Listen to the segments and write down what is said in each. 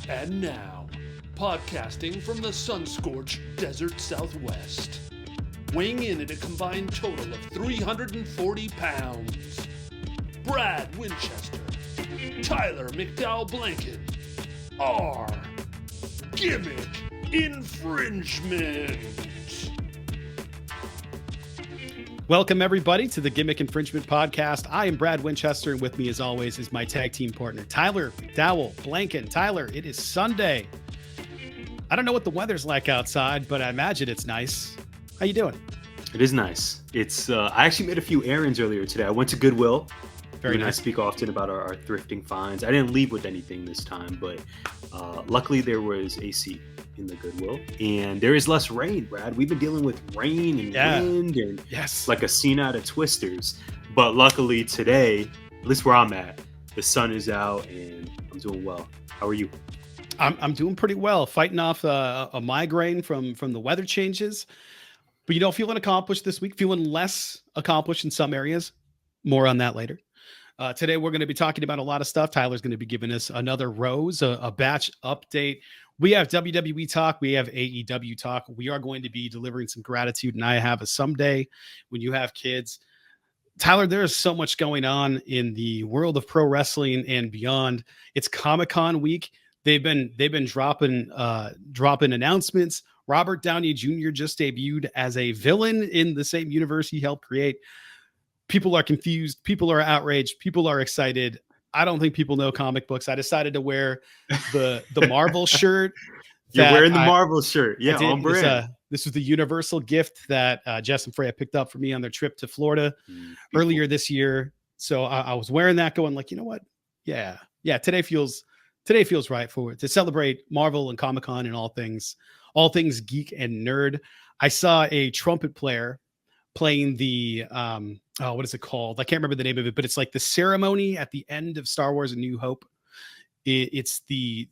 And now, podcasting from the sun-scorched desert Southwest, weighing in at a combined total of 340 pounds, Brad Winchester, Tyler McDowell-Blanken, are Gimmick Infringement. Welcome, everybody, to the Gimmick Infringement Podcast. I am Brad Winchester, and with me, as always, is my tag team partner, Tyler McDowell-Blanken. Tyler, it is Sunday. I don't know what the weather's like outside, but I imagine it's nice. How you doing? It is nice. It's I actually made a few errands earlier today. I went to Goodwill. Very nice. I speak often about our thrifting finds. I didn't leave with anything this time, but luckily there was AC in the Goodwill, and there is less rain, Brad. We've been dealing with rain and wind and like a scene out of Twisters. But luckily today, at least where I'm at, the sun is out and I'm doing well. How are you? I'm doing pretty well, fighting off a migraine from the weather changes. But, feeling accomplished this week, feeling less accomplished in some areas. More on that later. Today, we're going to be talking about a lot of stuff. Tyler's going to be giving us another Rose, a batch update. We have WWE talk. We have AEW talk. We are going to be delivering some gratitude, and I have a someday when you have kids. Tyler, there is so much going on in the world of pro wrestling and beyond. It's Comic-Con week. They've been dropping announcements. Robert Downey Jr. just debuted as a villain in the same universe he helped create. People are confused. People are outraged. People are excited. I don't think people know comic books. I decided to wear the Marvel shirt. You're wearing the Marvel shirt. Yeah, on brand. This was the universal gift that Jess and Freya picked up for me on their trip to Florida earlier this year. So I was wearing that going like, you know what? Yeah. Today feels right to celebrate Marvel and Comic-Con and all things geek and nerd. I saw a trumpet player playing the what is it called? I can't remember the name of it, but it's like the ceremony at the end of Star Wars: A New Hope. It's the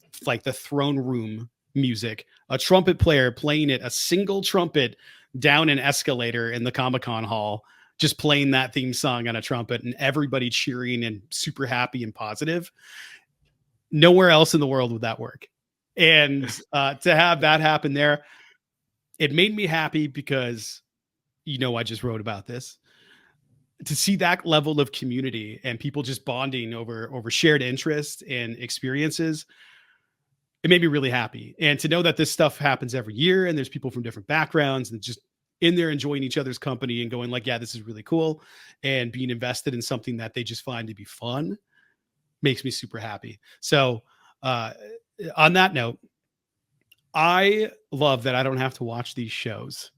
throne room music. A trumpet player playing a single trumpet down an escalator in the Comic-Con hall, just playing that theme song on a trumpet, and everybody cheering and super happy and positive. Nowhere else in the world would that work. And to have that happen there, it made me happy because I just wrote about this. To see that level of community and people just bonding over shared interest and experiences, it made me really happy. And to know that this stuff happens every year and there's people from different backgrounds and just in there enjoying each other's company and going like, yeah, this is really cool, and being invested in something that they just find to be fun makes me super happy. So on that note, I love that I don't have to watch these shows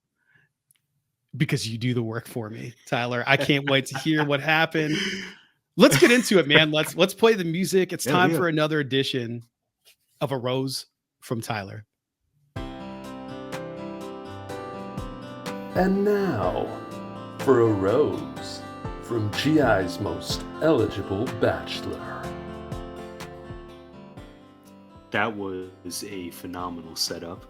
because you do the work for me, Tyler. I can't wait to hear what happened. Let's get into it, man. Let's play the music. It's time for another edition of a Rose from Tyler. And now, for a Rose from GI's most eligible bachelor. That was a phenomenal setup.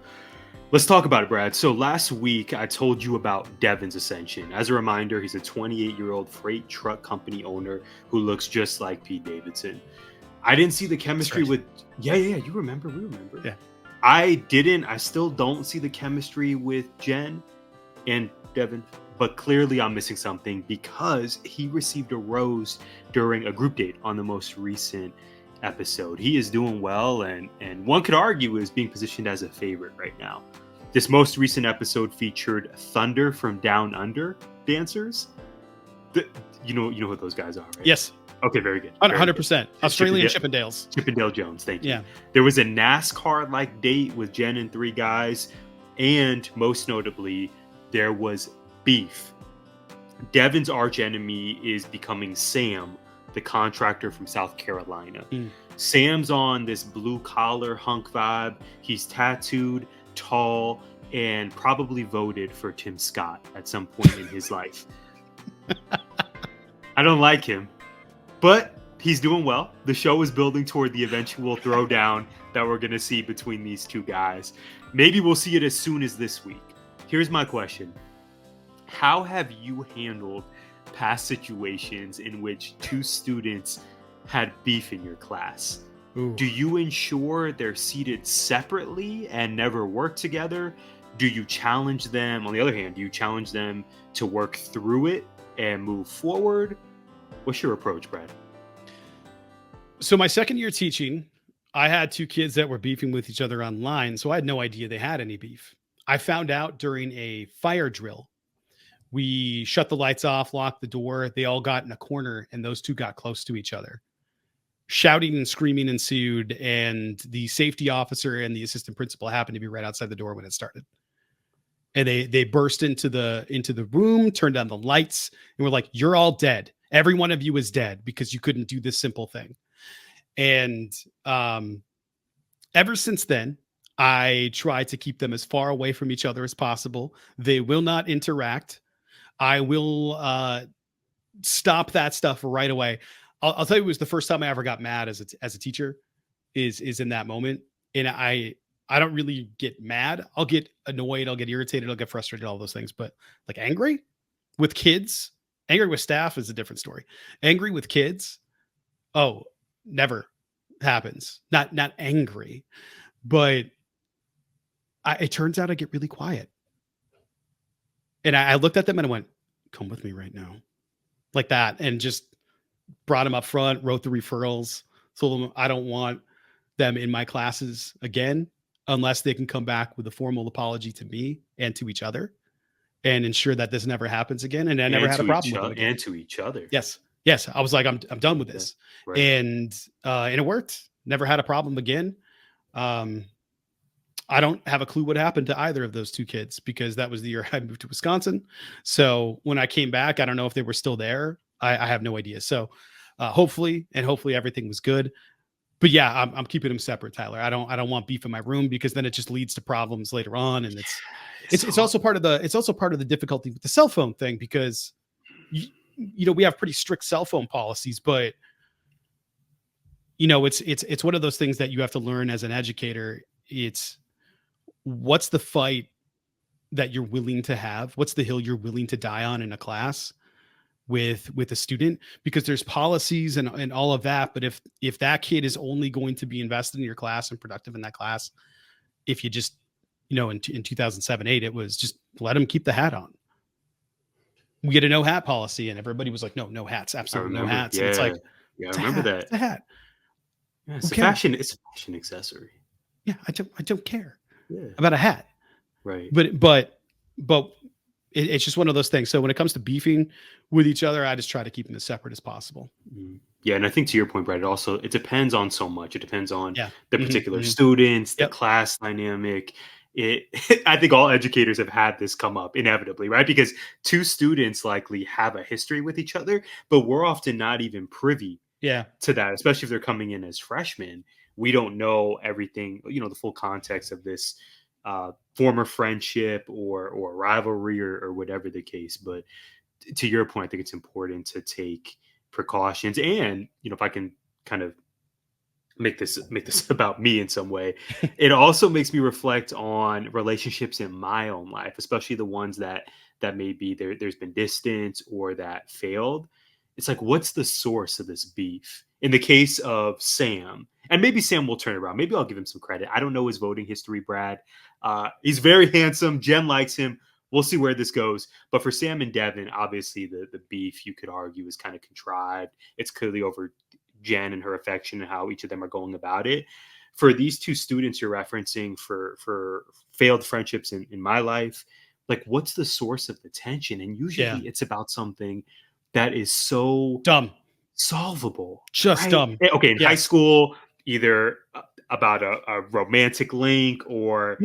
Let's talk about it, Brad. So last week, I told you about Devin's ascension. As a reminder, he's a 28-year-old freight truck company owner who looks just like Pete Davidson. I didn't see the chemistry with... Yeah, you remember. We remember. Yeah. I still don't see the chemistry with Jen and Devin, but clearly I'm missing something because he received a rose during a group date on the most recent episode. He is doing well, and one could argue is being positioned as a favorite right now. This most recent episode featured Thunder from Down Under dancers. You know who those guys are, right? Yes. Okay, very good. 100%. Australian Chippendales. Chippendale Jones, thank you. Yeah. There was a NASCAR-like date with Jen and three guys, and most notably, there was beef. Devin's arch enemy is becoming Sam, the contractor from South Carolina. Sam's on this blue collar hunk vibe. He's tattooed, tall, and probably voted for Tim Scott at some point in his life. I don't like him, but he's doing well. The show is building toward the eventual throwdown that we're going to see between these two guys. Maybe we'll see it as soon as this week. Here's my question. How have you handled past situations in which two students had beef in your class, Ooh. do you ensure they're seated separately and never work together? Do you challenge them? On the other hand, do you challenge them to work through it and move forward? What's your approach, Brad? So my second year teaching, I had 2 kids that were beefing with each other online. So I had no idea they had any beef. I found out during a fire drill. We shut the lights off, locked the door. They all got in a corner and those 2 got close to each other. Shouting and screaming ensued, and the safety officer and the assistant principal happened to be right outside the door when it started. And they burst into the room, turned on the lights, and were like, "You're all dead. Every one of you is dead because you couldn't do this simple thing." And ever since then, I try to keep them as far away from each other as possible. They will not interact. I will stop that stuff right away. I'll tell you, it was the first time I ever got mad as a teacher is in that moment. And I don't really get mad. I'll get annoyed. I'll get irritated. I'll get frustrated, all those things. But like angry with kids, angry with staff is a different story. Angry with kids. Oh, never happens. Not angry, but it turns out I get really quiet. And I looked at them and I went, "Come with me right now." Like that. And just brought them up front, wrote the referrals. Told them I don't want them in my classes again, unless they can come back with a formal apology to me and to each other and ensure that this never happens again. And I never had a problem with them again. And to each other. Yes. I was like, I'm done with this. Yeah, right. And it worked. Never had a problem again. I don't have a clue what happened to either of those 2 kids because that was the year I moved to Wisconsin. So when I came back, I don't know if they were still there. I have no idea. So hopefully everything was good. But yeah, I'm keeping them separate, Tyler. I don't want beef in my room because then it just leads to problems later on. And it's also part of the difficulty with the cell phone thing because you know, we have pretty strict cell phone policies, but you know, it's one of those things that you have to learn as an educator. It's what's the fight that you're willing to have? What's the hill you're willing to die on in a class with a student? Because there's policies and all of that. But if that kid is only going to be invested in your class and productive in that class, if you just, you know, in 2007-8, it was just let them keep the hat on. We get a no hat policy and everybody was like, no hats, absolutely no hats. Yeah, and it's like, I remember that. It's a hat. Yeah, it's a fashion accessory. Yeah, I don't care Yeah. about a hat. Right. But it's just one of those things. So when it comes to beefing with each other, I just try to keep them as separate as possible. Yeah, and I think to your point, Brad, it depends on so much. It depends on the particular Mm-hmm. students, the class dynamic. I think all educators have had this come up inevitably, right? Because 2 students likely have a history with each other, but we're often not even privy to that, especially if they're coming in as freshmen. We don't know everything, you know, the full context of this former friendship or rivalry or whatever the case. But to your point, I think it's important to take precautions. And, you know, if I can kind of make this about me in some way, it also makes me reflect on relationships in my own life, especially the ones that maybe there's been distance or that failed. It's like, what's the source of this beef? In the case of Sam, and maybe Sam will turn it around. Maybe I'll give him some credit. I don't know his voting history, Brad. He's very handsome. Jen likes him. We'll see where this goes. But for Sam and Devin, obviously the beef, you could argue, is kind of contrived. It's clearly over Jen and her affection and how each of them are going about it. For these 2 students you're referencing for failed friendships in my life, like, what's the source of the tension? And usually it's about something that is so dumb, solvable, just right? dumb. Okay, in high school, either about a romantic link or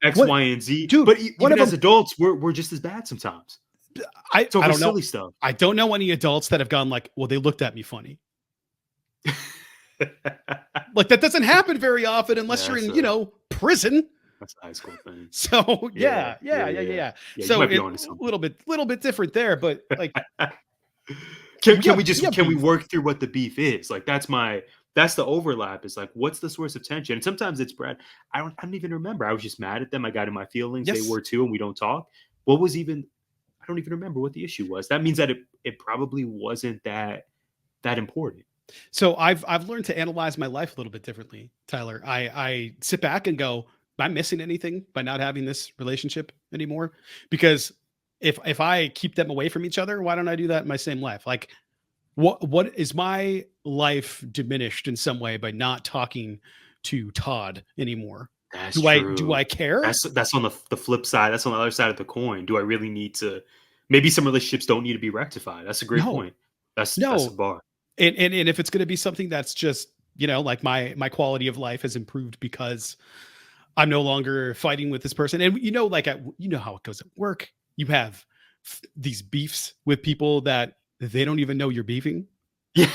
X, Y, and Z. Dude, but even as adults, we're just as bad sometimes. I don't know. Silly stuff. I don't know any adults that have gone like, well, they looked at me funny. Like, that doesn't happen very often unless you're in, you know, prison. That's a high school thing. So yeah. So it's a little bit different there, but like, can we work through what the beef is? Like, that's the overlap. Is like, what's the source of tension? And sometimes it's, Brad, I don't even remember. I was just mad at them. I got in my feelings. Yes. They were too, and we don't talk. I don't even remember what the issue was. That means that it probably wasn't that important. So I've learned to analyze my life a little bit differently, Tyler. I sit back and go, am I missing anything by not having this relationship anymore? Because if I keep them away from each other, why don't I do that in my same life? Like, what is my life diminished in some way by not talking to Todd anymore? That's Do true. I care? That's on the flip side. That's on the other side of the coin. Do I really need to? Maybe some relationships don't need to be rectified. That's a great No, point. That's a no. bar. And if it's going to be something that's just, like my quality of life has improved because I'm no longer fighting with this person. And like how it goes at work. You have these beefs with people that they don't even know you're beefing. Yeah.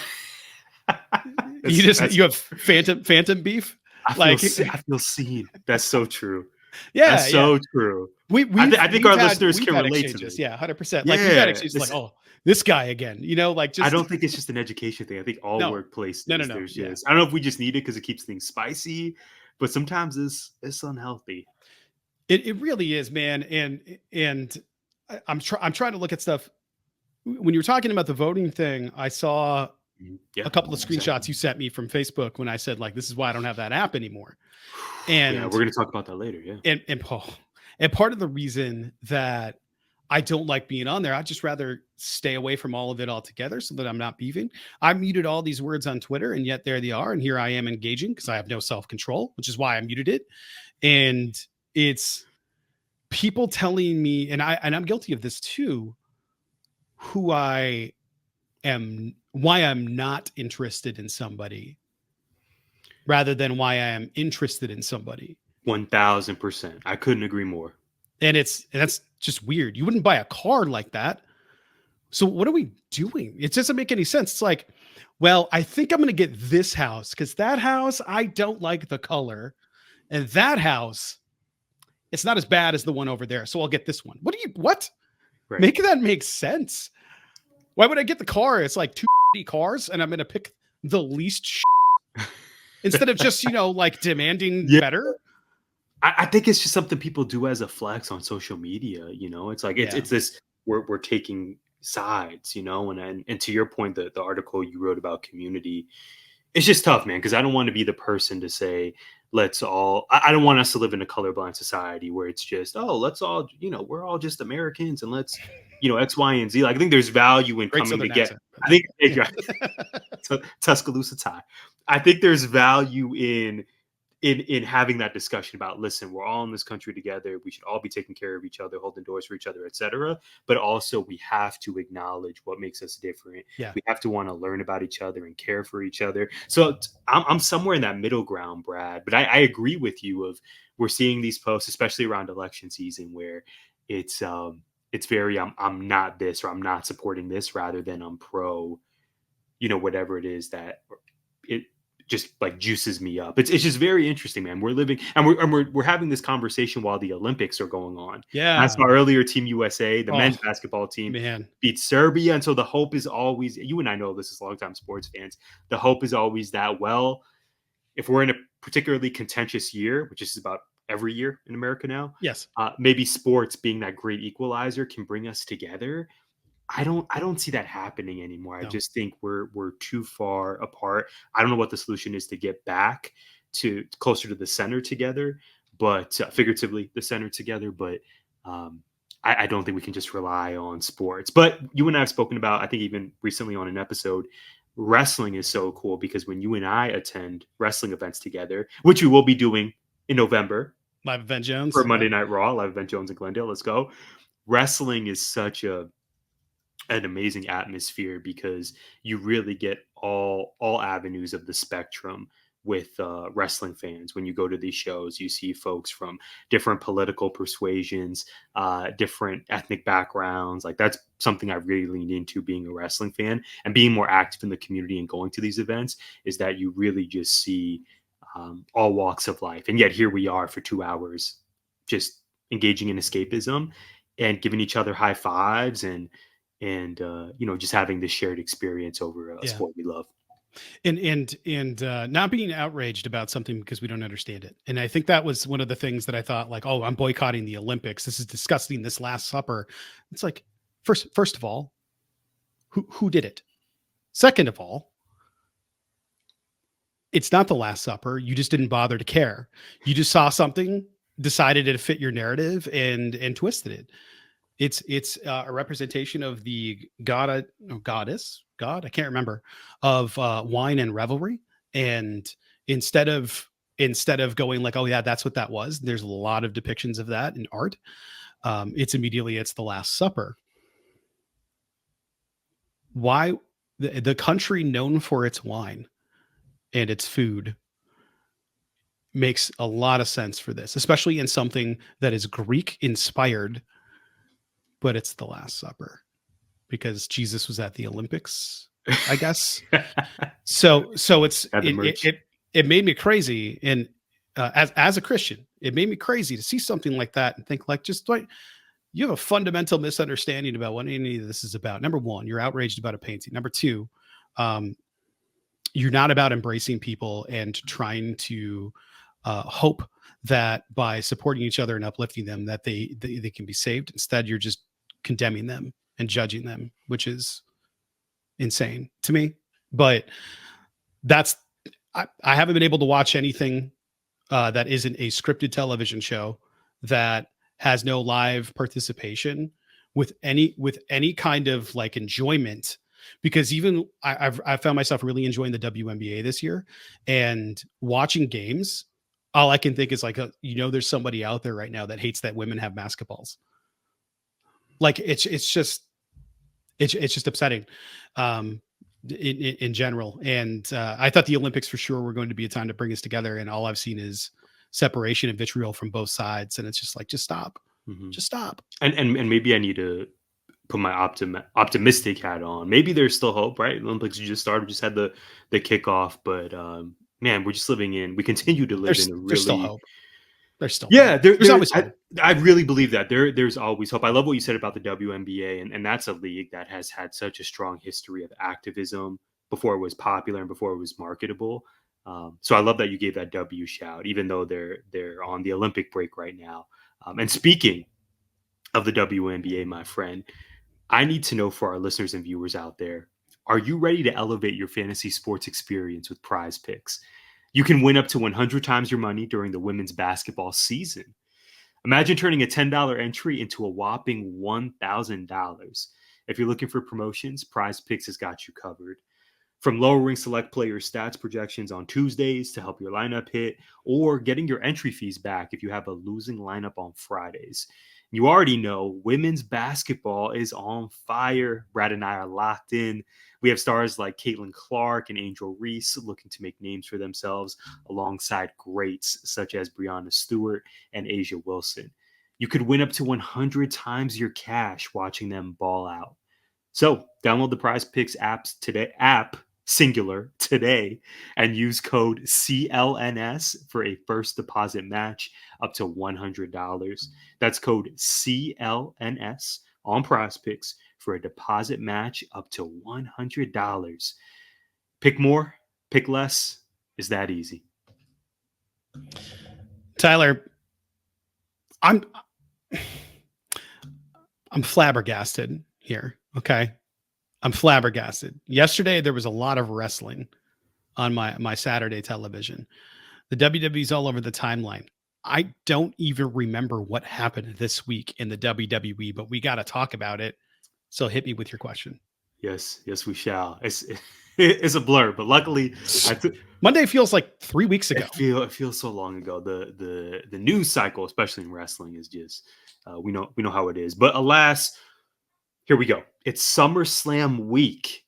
You have phantom beef. I feel seen. That's so true. Yeah, That's so true. I think our listeners can relate to this. Yeah, 100%. Like we've had exchanges like, oh, this guy again. Like just. I don't think it's just an education thing. I think all workplaces. No. There's just. I don't know if we just need it because it keeps things spicy, but sometimes it's unhealthy. It really is, man. And I'm trying to look at stuff. When you were talking about the voting thing, I saw a couple of screenshots you sent me from Facebook when I said, like, this is why I don't have that app anymore. And we're going to talk about that later. Yeah. And part of the reason that I don't like being on there, I'd just rather stay away from all of it altogether so that I'm not beefing. I muted all these words on Twitter, and yet there they are. And here I am engaging because I have no self-control, which is why I muted it. And it's people telling me, and I'm guilty of this too, why I'm not interested in somebody rather than why I am interested in somebody. 1000%. I couldn't agree more. And that's just weird. You wouldn't buy a car like that. So what are we doing? It doesn't make any sense. It's like, well, I think I'm going to get this house because that house, I don't like the color. And that house, it's not as bad as the one over there. So I'll get this one. What? Right. Make that make sense. Why would I get the car? It's like 2 cars and I'm going to pick the least instead of just, like demanding better. I think it's just something people do as a flex on social media. It's like, it's this, we're taking sides, and to your point, the article you wrote about community, it's just tough, man. Cause I don't want to be the person to say, I don't want us to live in a colorblind society where it's just, let's all, we're all just Americans and let's, X, Y, and Z. Like, I think there's value in coming together. I think Tuscaloosa tie. I think there's value in having that discussion about, listen, we're all in this country together. We should all be taking care of each other, holding doors for each other, etc. But also we have to acknowledge what makes us different. Yeah. We have to want to learn about each other and care for each other. So I'm somewhere in that middle ground, Brad. But I agree with you of we're seeing these posts, especially around election season, where it's very I'm not this or I'm not supporting this rather than I'm pro, whatever it is that it just like juices me up. It's just very interesting, man. We're living and we're having this conversation while the Olympics are going on. Yeah. I saw earlier Team USA, the men's basketball team beat Serbia. And so the hope is always, you and I know this as longtime sports fans, the hope is always that, well, if we're in a particularly contentious year, which is about every year in America now, yes, maybe sports being that great equalizer can bring us together. I don't see that happening anymore. No. I just think we're too far apart. I don't know what the solution is to get back to closer to the center together, but figuratively the center together. But I don't think we can just rely on sports. But you and I have spoken about, I think even recently on an episode, wrestling is so cool because when you and I attend wrestling events together, which we will be doing in November, Live Event Jones for Monday Night Raw, Live Event Jones in Glendale. Let's go. Wrestling is such an amazing atmosphere because you really get all avenues of the spectrum with wrestling fans. When you go to these shows, you see folks from different political persuasions, different ethnic backgrounds. Like that's something I really leaned into being a wrestling fan and being more active in the community and going to these events is that you really just see all walks of life. And yet here we are for 2 hours, just engaging in escapism and giving each other high fives and just having this shared experience over a sport we love. And not being outraged about something because we don't understand it. And I think that was one of the things that I thought like, oh, I'm boycotting the Olympics. This is disgusting. This Last Supper. It's like, first of all, who did it? Second of all, it's not the Last Supper. You just didn't bother to care. You just saw something, decided it fit your narrative, and twisted it. It's a representation of the goddess, I can't remember, of wine and revelry. And instead of going like, oh yeah, that's what that was, there's a lot of depictions of that in art. It's the Last Supper. Why the country known for its wine and its food makes a lot of sense for this, especially in something that is Greek inspired, but it's the Last Supper because Jesus was at the Olympics, I guess. so it made me crazy. And as a Christian, it made me crazy to see something like that and think like, just like, you have a fundamental misunderstanding about what any of this is about. Number one, you're outraged about a painting. Number two, you're not about embracing people and trying to hope that by supporting each other and uplifting them that they can be saved. Instead, you're just condemning them and judging them, which is insane to me. But I haven't been able to watch anything that isn't a scripted television show that has no live participation with any kind of like enjoyment, because even I found myself really enjoying the WNBA this year, and watching games, all I can think is like, there's somebody out there right now that hates that women have basketballs. Like it's just upsetting in general. And I thought the Olympics for sure were going to be a time to bring us together, and all I've seen is separation and vitriol from both sides. And it's just like, just stop. Just stop. And maybe I need to put my optimistic hat on. Maybe there's still hope, right? The Olympics just started, just had the kickoff, but man, we continue to live in a really... There's still hope. There's still hope. There's always hope. I really believe that there's always hope. I love what you said about the WNBA, and that's a league that has had such a strong history of activism before it was popular and before it was marketable. So I love that you gave that W shout, even though they're on the Olympic break right now. And speaking of the WNBA, my friend, I need to know for our listeners and viewers out there, are you ready to elevate your fantasy sports experience with Prize Picks? You can win up to 100 times your money during the women's basketball season. Imagine turning a $10 entry into a whopping $1,000. If you're looking for promotions, Prize Picks has got you covered. From lowering select player stats projections on Tuesdays to help your lineup hit, or getting your entry fees back if you have a losing lineup on Fridays. You already know women's basketball is on fire. Brad and I are locked in. We have stars like Caitlin Clark and Angel Reese looking to make names for themselves alongside greats such as Breanna Stewart and Asia Wilson. You could win up to 100 times your cash watching them ball out. So download the Prize Picks app singular today, and use code CLNS for a first deposit match up to $100. That's code CLNS on Prize Picks for a deposit match up to $100. Pick more, pick less. Is that easy? Tyler, I'm flabbergasted here. Okay. I'm flabbergasted. Yesterday, there was a lot of wrestling on my Saturday television. The WWE's all over the timeline. I don't even remember what happened this week in the WWE, but we got to talk about it. So hit me with your question. Yes, we shall. It's a blur, but luckily, Monday feels like 3 weeks ago. It feels so long ago. The news cycle, especially in wrestling, is just we know how it is. But alas, here we go. It's SummerSlam week.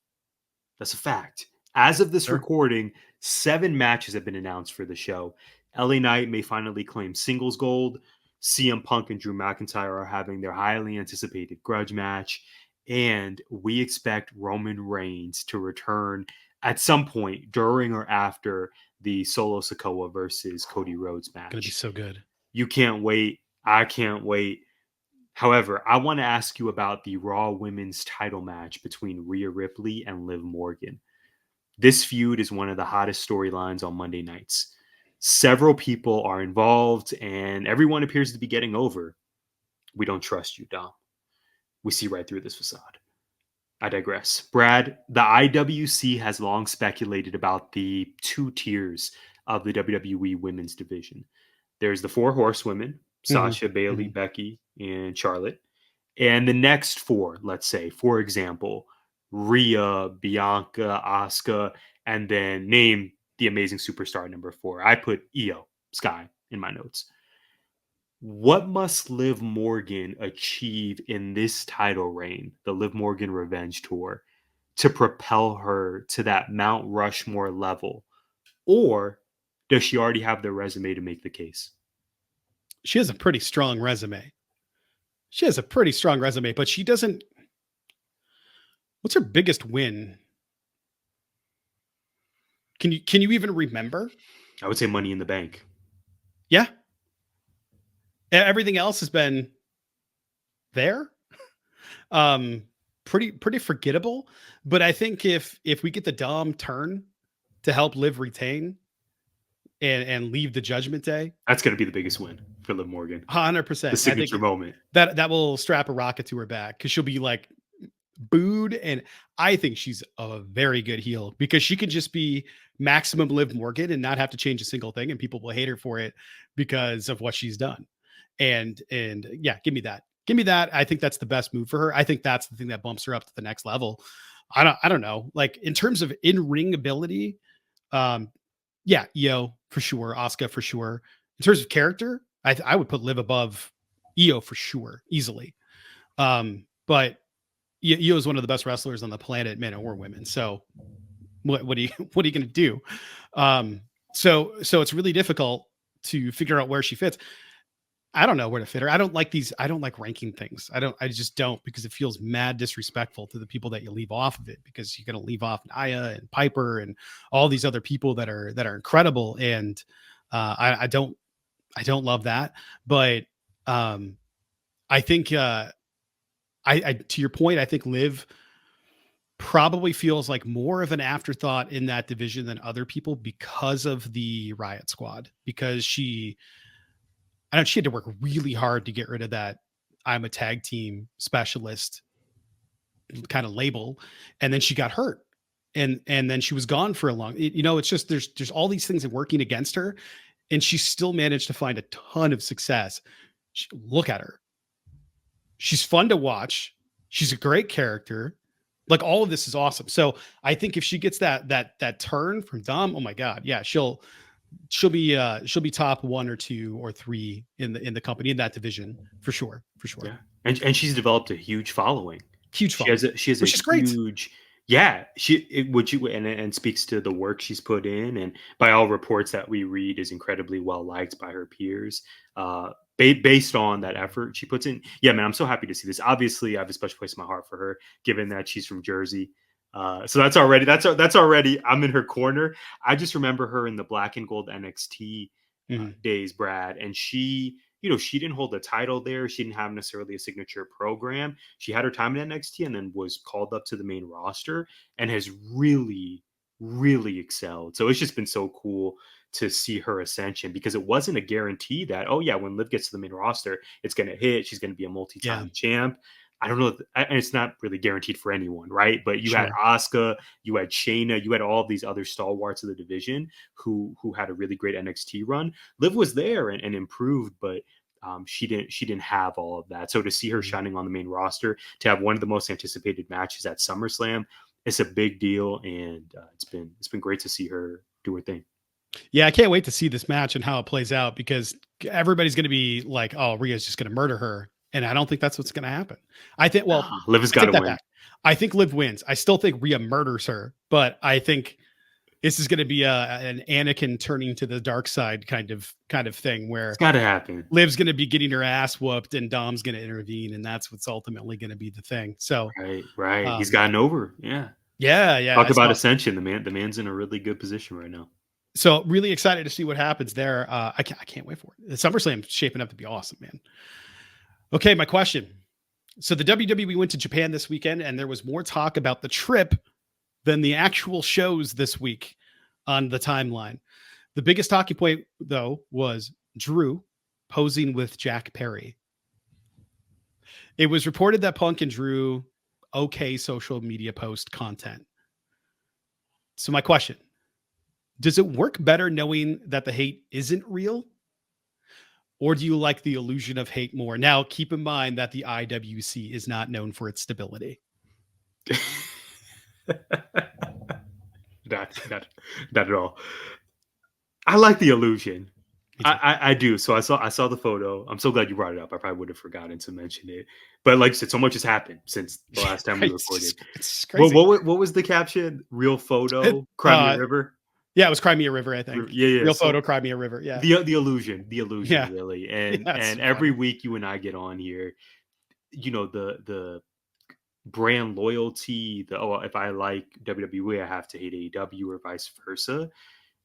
That's a fact. As of this recording, 7 matches have been announced for the show. LA Knight may finally claim singles gold. CM Punk and Drew McIntyre are having their highly anticipated grudge match. And we expect Roman Reigns to return at some point during or after the Solo Sikoa versus Cody Rhodes match. Gonna be so good. You can't wait. I can't wait. However, I want to ask you about the Raw Women's title match between Rhea Ripley and Liv Morgan. This feud is one of the hottest storylines on Monday nights. Several people are involved, and everyone appears to be getting over. We don't trust you, Dom. We see right through this facade. I digress. Brad, the IWC has long speculated about the 2 tiers of the WWE women's division. There's the 4 horsewomen, Sasha, Bailey, Becky, and Charlotte. And the next 4, let's say, for example, Rhea, Bianca, Asuka, and then name the amazing superstar number 4. I put Io Sky in my notes. What must Liv Morgan achieve in this title reign, the Liv Morgan Revenge Tour, to propel her to that Mount Rushmore level? Or does she already have the resume to make the case? She has a pretty strong resume. But she doesn't. What's her biggest win? Can you even remember? I would say Money in the Bank. Yeah. Everything else has been there. Pretty forgettable. But I think if we get the Dom turn to help Liv retain and leave the Judgment Day, that's going to be the biggest win for Liv Morgan. 100%. The signature moment. That will strap a rocket to her back because she'll be like booed. And I think she's a very good heel because she can just be maximum Liv Morgan and not have to change a single thing, and people will hate her for it because of what she's done. And yeah, give me that. I think that's the best move for her. I think that's the thing that bumps her up to the next level. I don't know. Like in terms of in-ring ability, yeah, Io for sure, Asuka for sure. In terms of character, I would put Liv above Io for sure, easily. But Io is one of the best wrestlers on the planet, men or women. So what are you going to do? So it's really difficult to figure out where she fits. I don't know where to fit her. I don't like ranking things. I just don't, because it feels mad disrespectful to the people that you leave off of it, because you're going to leave off Nia and Piper and all these other people that are incredible. And I don't love that, but I think to your point, I think Liv probably feels like more of an afterthought in that division than other people because of the Riot Squad, because she had to work really hard to get rid of that I'm a tag team specialist kind of label. And then she got hurt and then she was gone for a long, it's just, there's all these things that working against her, and she still managed to find a ton of success. Look at her. She's fun to watch. She's a great character. Like, all of this is awesome. So I think if she gets that turn from Dom, oh my God. Yeah. She'll be top 1 or 2 or 3 in the company in that division for sure. Yeah. And she's developed a huge following. She has a huge, great. Yeah. And speaks to the work she's put in, and by all reports that we read is incredibly well liked by her peers. Based on that effort she puts in. Yeah, man, I'm so happy to see this. Obviously, I have a special place in my heart for her, given that she's from Jersey. So that's already I'm in her corner. I just remember her in the black and gold NXT days, Brad, and she didn't hold the title there. She didn't have necessarily a signature program. She had her time in NXT and then was called up to the main roster and has really, really excelled. So it's just been so cool to see her ascension, because it wasn't a guarantee that, oh yeah, when Liv gets to the main roster, it's going to hit. She's going to be a multi-time champ. I don't know. And it's not really guaranteed for anyone, right? But you had Asuka, you had Shayna, you had all these other stalwarts of the division who had a really great NXT run. Liv was there and improved, but she didn't have all of that. So to see her shining on the main roster, to have one of the most anticipated matches at SummerSlam, it's a big deal, and it's been great to see her do her thing. Yeah, I can't wait to see this match and how it plays out, because everybody's going to be like, "Oh, Rhea's just going to murder her," and I don't think that's what's going to happen. I think, Liv has got to win. Back. I think Liv wins. I still think Rhea murders her, but I think this is going to be an Anakin turning to the dark side kind of thing, where it's got to happen. Liv's going to be getting her ass whooped, and Dom's going to intervene, and that's what's ultimately going to be the thing. So right, he's gotten over. Yeah. Talk about ascension. The man's in a really good position right now. So really excited to see what happens there. I can't wait for it. The SummerSlam shaping up to be awesome, man. Okay, my question. So the WWE went to Japan this weekend, and there was more talk about the trip than the actual shows this week on the timeline. The biggest talking point, though, was Drew posing with Jack Perry. It was reported that Punk and Drew okay social media post content. So my question, does it work better knowing that the hate isn't real? Or do you like the illusion of hate more? Now, keep in mind that the IWC is not known for its stability. Not at all. I like the illusion. I do. So I saw the photo. I'm so glad you brought it up. I probably would have forgotten to mention it. But like I said, so much has happened since the last time we recorded. It's crazy. What was the caption? Real photo, Crimea River. Yeah, it was Crimea River, I think. Yeah. Real photo, Crimea River. Yeah. The illusion, Yeah. really. And Yeah, and every week you and I get on here, you know, the brand loyalty, if I like WWE, I have to hate AEW or vice versa.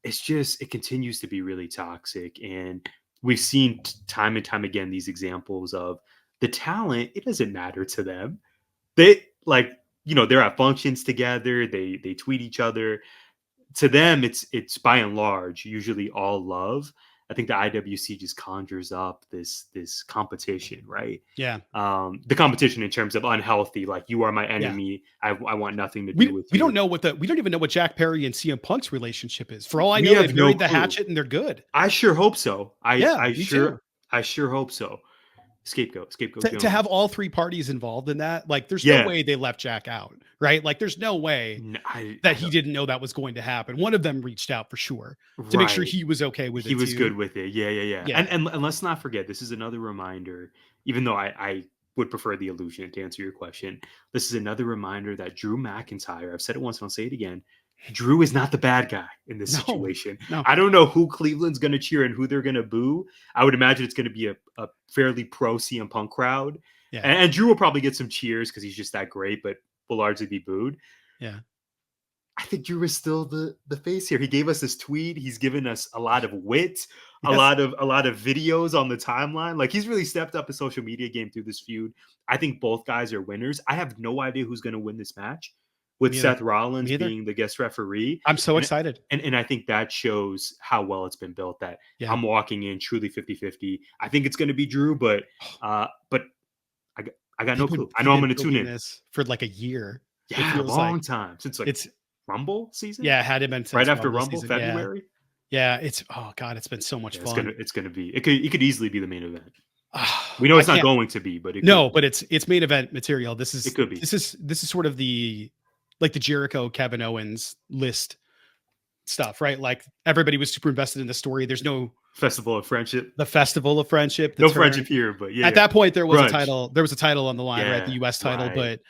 It's just, it continues to be really toxic. And we've seen time and time again these examples of the talent, it doesn't matter to them. They like, you know, they're at functions together, they tweet each other. To them, it's by and large usually all love. I think the IWC just conjures up this competition, right? Yeah. The competition in terms of unhealthy, like you are my enemy. Yeah. I want nothing to do with you. We don't even know what Jack Perry and CM Punk's relationship is. For all I know, they've buried the hatchet and they're good. I sure hope so. I sure hope so. Scapegoat. To have all three parties involved in that, like, there's no way they left Jack out, right? Like, there's no way that he didn't know that was going to happen. One of them reached out for sure to make sure he was okay with it. He was good with it. Yeah. And let's not forget, this is another reminder, even though I would prefer the illusion to answer your question. This is another reminder that Drew McIntyre, I've said it once and I'll say it again, Drew is not the bad guy in this situation. No. I don't know who Cleveland's going to cheer and who they're going to boo. I would imagine it's going to be a fairly pro CM Punk crowd. Yeah. And Drew will probably get some cheers because he's just that great, but will largely be booed. Yeah. I think Drew is still the face here. He gave us this tweet. He's given us a lot of wit, a lot of videos on the timeline. Like, he's really stepped up his social media game through this feud. I think both guys are winners. I have no idea who's going to win this match, with Seth Rollins being the guest referee. I'm so excited. And I think that shows how well it's been built, that I'm walking in truly 50-50. I think it's going to be Drew, but I got no clue. I know I'm going to tune in this for like a year. Yeah, a long time since it's Rumble season. Yeah, it had been right after Rumble season. February. Yeah, it's it's been so much fun. It's gonna be. It could easily be the main event. We know it's not going to be, but but it's main event material. It could be. This is sort of the Jericho Kevin Owens list stuff, right? Like, everybody was super invested in the story. There's no Festival of Friendship. The Festival of Friendship. No friendship here, but at that point there was a title. There was a title on the line, right? The US title, but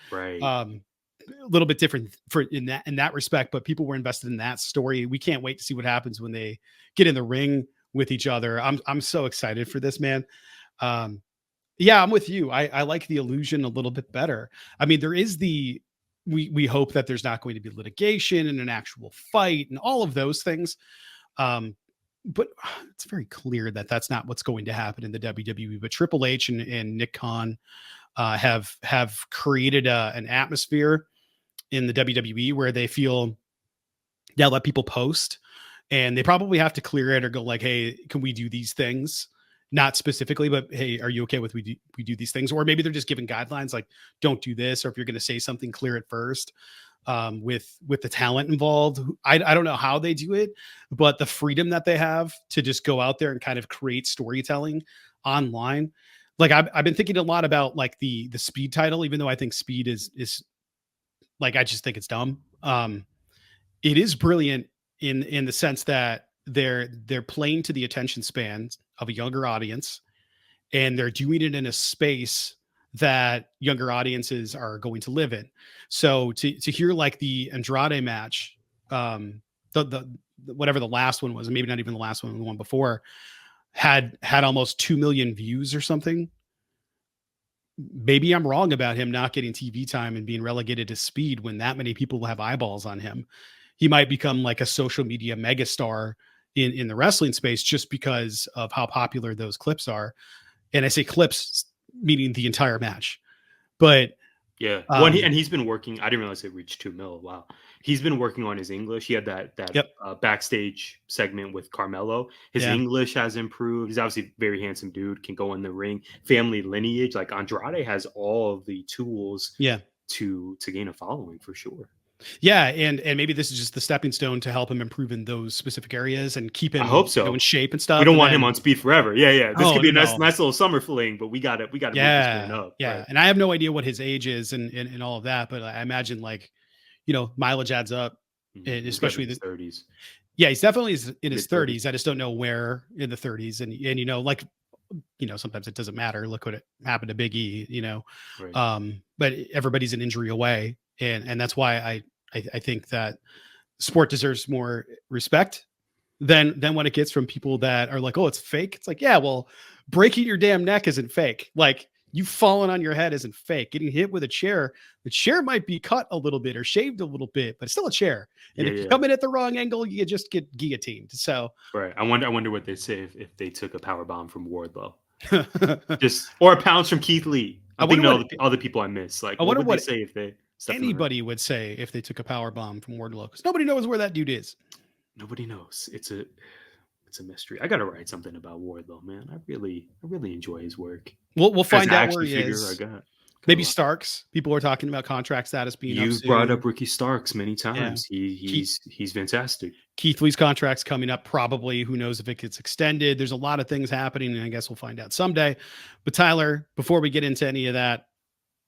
a little bit different in that respect. But people were invested in that story. We can't wait to see what happens when they get in the ring with each other. I'm so excited for this, man. Yeah, I'm with you. I like the illusion a little bit better. I mean, there is we hope that there's not going to be litigation and an actual fight and all of those things. But it's very clear that that's not what's going to happen in the WWE. But Triple H and Nick Khan have created an atmosphere in the WWE where they feel let people post, and they probably have to clear it or go like, hey, can we do these things? Not specifically, but hey, are you okay with we do these things? Or maybe they're just giving guidelines like, don't do this, or if you're going to say something, clear it first. With the talent involved, I don't know how they do it, but the freedom that they have to just go out there and kind of create storytelling online. Like, I've been thinking a lot about like the Speed title, even though I think Speed is like, I just think it's dumb. It is brilliant in the sense that they're playing to the attention spans of a younger audience, and they're doing it in a space that younger audiences are going to live in. So to hear like the Andrade match, the whatever the last one was, maybe not even the last one, the one before, had almost 2 million views or something. Maybe I'm wrong about him not getting TV time and being relegated to Speed when that many people have eyeballs on him. He might become like a social media megastar in the wrestling space just because of how popular those clips are. And I say clips meaning the entire match. But yeah, and he's been working. I didn't realize it reached 2 mil. Wow, he's been working on his English. He had that backstage segment with Carmelo. His English has improved. He's obviously a very handsome dude. Can go in the ring. Family lineage. Like, Andrade has all of the tools. Yeah, to gain a following for sure. Yeah, and maybe this is just the stepping stone to help him improve in those specific areas and keep him, I hope so, in shape and stuff. We don't want him on speed forever. Yeah. This could be a nice little summer fling, but we got to move this man up. Yeah, right? and I have no idea what his age is and all of that, but I imagine like, mileage adds up, especially the 30s. Yeah, he's definitely in his Mid-30s. 30s. I just don't know where in the 30s, and sometimes it doesn't matter. Look what happened to Big E, Right. But everybody's an injury away, and that's why I think that sport deserves more respect than what it gets from people that are like, oh, it's fake. It's like, yeah, well, breaking your damn neck isn't fake. Like, you falling on your head isn't fake. Getting hit with a chair, the chair might be cut a little bit or shaved a little bit, but it's still a chair. And if you come in at the wrong angle, you just get guillotined. So right. I wonder what they'd say if they took a power bomb from Wardlow, or a pounce from Keith Lee. I'm thinking all the people I miss. Like, what would they say if they? Anybody would say if they took a power bomb from Wardlow, because nobody knows where that dude is. Nobody knows. It's a mystery. I gotta write something about Wardlow, man. I really enjoy his work. We'll find out where he is. Maybe Starks. People are talking about contract status being up soon. You brought up Ricky Starks many times. Yeah. He's fantastic. Keith Lee's contract's coming up probably. Who knows if it gets extended? There's a lot of things happening, and I guess we'll find out someday. But Tyler, before we get into any of that,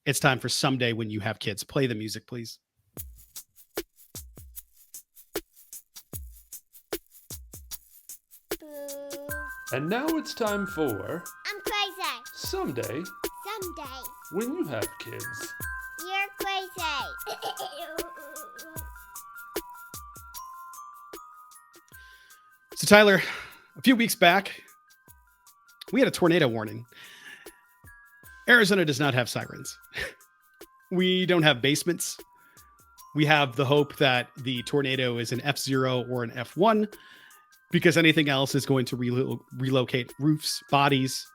it's time for Someday When You Have Kids. Play the music, please. And now it's time for I'm crazy. Someday When You Have Kids. You're crazy. So Tyler, a few weeks back, we had a tornado warning. Arizona does not have sirens. We don't have basements. We have the hope that the tornado is an F0 or an F1, because anything else is going to relocate roofs, bodies.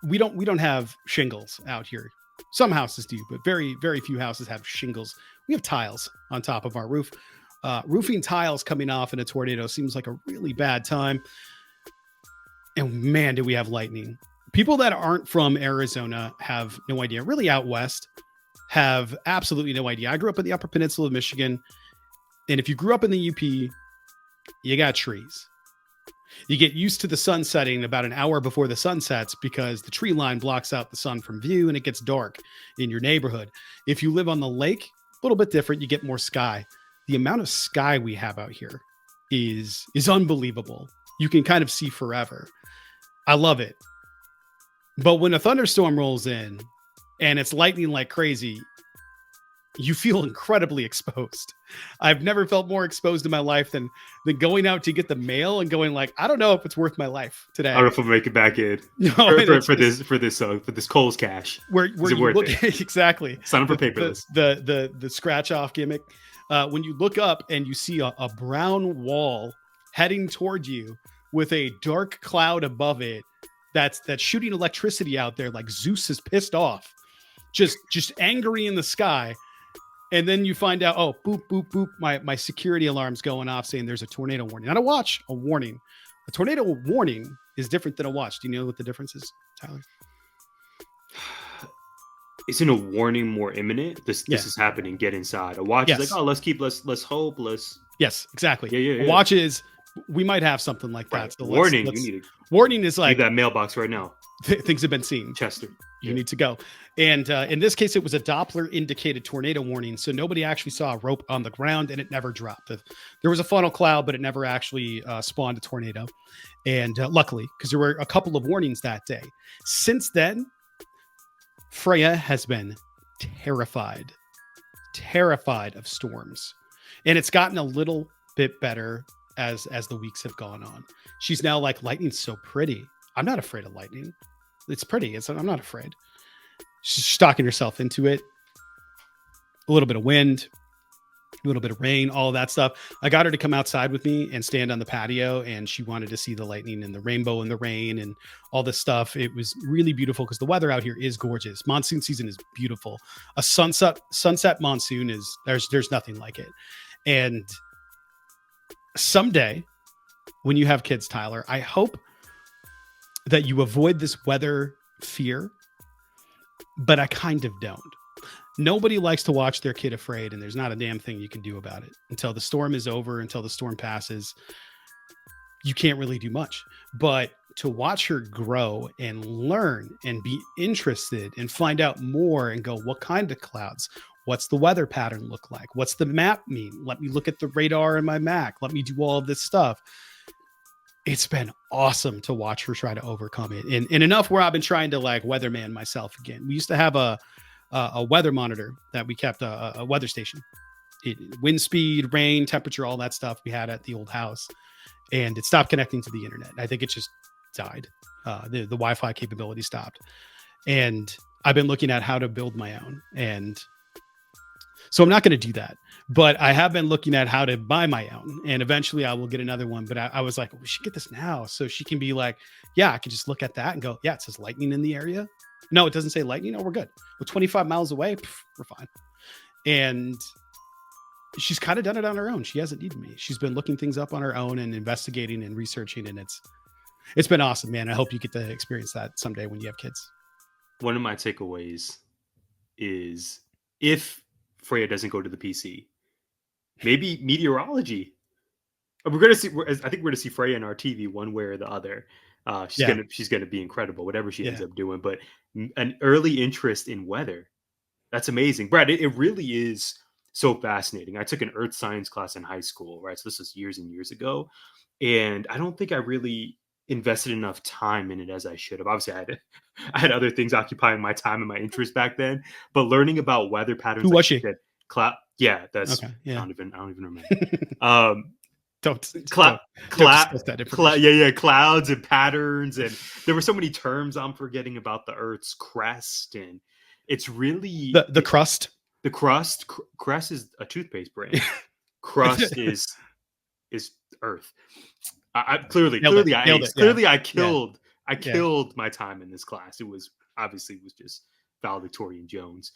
We don't have shingles out here. Some houses do, but very, very few houses have shingles. We have tiles on top of our roof. Roofing tiles coming off in a tornado seems like a really bad time. And man, do we have lightning. People that aren't from Arizona have no idea. Really out west have absolutely no idea. I grew up in the Upper Peninsula of Michigan. And if you grew up in the UP, you got trees. You get used to the sun setting about an hour before the sun sets because the tree line blocks out the sun from view and it gets dark in your neighborhood. If you live on the lake, a little bit different. You get more sky. The amount of sky we have out here is unbelievable. You can kind of see forever. I love it. But when a thunderstorm rolls in and it's lightning like crazy, you feel incredibly exposed. I've never felt more exposed in my life than going out to get the mail and going like, I don't know if it's worth my life today. I don't know if I'll make it back in for this Kohl's cash. Where is it you worth look it? Exactly. Sign up for paperless. The scratch off gimmick. When you look up and you see a brown wall heading toward you with a dark cloud above it that's shooting electricity out there like Zeus is pissed off, just angry in the sky. And then you find out, oh, boop, boop, boop. My security alarm's going off saying there's a tornado warning. Not a watch, a warning. A tornado warning is different than a watch. Do you know what the difference is, Tyler? Isn't a warning more imminent? This is happening. Get inside. A watch is like, oh, let's hope. Yes, exactly. Yeah. A watch is, we might have something like that. Right. So warning. Warning is like leave that mailbox right now. Things have been seen. Chester. You need to go. And in this case, it was a Doppler indicated tornado warning. So nobody actually saw a rope on the ground and it never dropped. There was a funnel cloud, but it never actually spawned a tornado. And luckily, because there were a couple of warnings that day. Since then, Freya has been terrified of storms. And it's gotten a little bit better as the weeks have gone on. She's now like, lightning's so pretty. I'm not afraid of lightning. It's pretty. I'm not afraid. She's talking herself into it. A little bit of wind, a little bit of rain, all of that stuff. I got her to come outside with me and stand on the patio, and she wanted to see the lightning and the rainbow and the rain and all this stuff. It was really beautiful because the weather out here is gorgeous. Monsoon season is beautiful. A sunset monsoon is there's nothing like it. And someday, when you have kids, Tyler, I hope that you avoid this weather fear, but I kind of don't. Nobody likes to watch their kid afraid, and there's not a damn thing you can do about it until the storm is over, until the storm passes. You can't really do much. But to watch her grow and learn and be interested and find out more and go, what kind of clouds? What's the weather pattern look like? What's the map mean? Let me look at the radar in my Mac. Let me do all of this stuff. It's been awesome to watch her try to overcome it. And enough where I've been trying to like weatherman myself again. We used to have a weather monitor that we kept, a weather station. Wind speed, rain, temperature, all that stuff we had at the old house. And it stopped connecting to the internet. I think it just died. The Wi-Fi capability stopped. And I've been looking at how to build my own. And so I'm not going to do that. But I have been looking at how to buy my own. And eventually I will get another one. But I was like, we should get this now. So she can be like, yeah, I can just look at that and go, yeah, it says lightning in the area. No, it doesn't say lightning. No, we're good. We're 25 miles away. We're fine. And she's kind of done it on her own. She hasn't needed me. She's been looking things up on her own and investigating and researching. And it's been awesome, man. I hope you get to experience that someday when you have kids. One of my takeaways is if Freya doesn't go to the PC, maybe meteorology. We're going to see. I think we're going to see Freya in our TV one way or the other. She's gonna be incredible, whatever she ends up doing. But an early interest in weather, that's amazing, Brad. It really is so fascinating. I took an earth science class in high school, right? So this was years and years ago, and I don't think I really invested enough time in it as I should have. Obviously, I had other things occupying my time and my interest back then. But learning about weather patterns, who was she? Yeah, that's okay. Yeah. I don't even remember. Don't clouds and patterns, and there were so many terms I'm forgetting about the Earth's crest, and it's really the crust. The crust. Crest is a toothpaste brand. Crust is Earth. I killed my time in this class. It was just valedictorian Jones.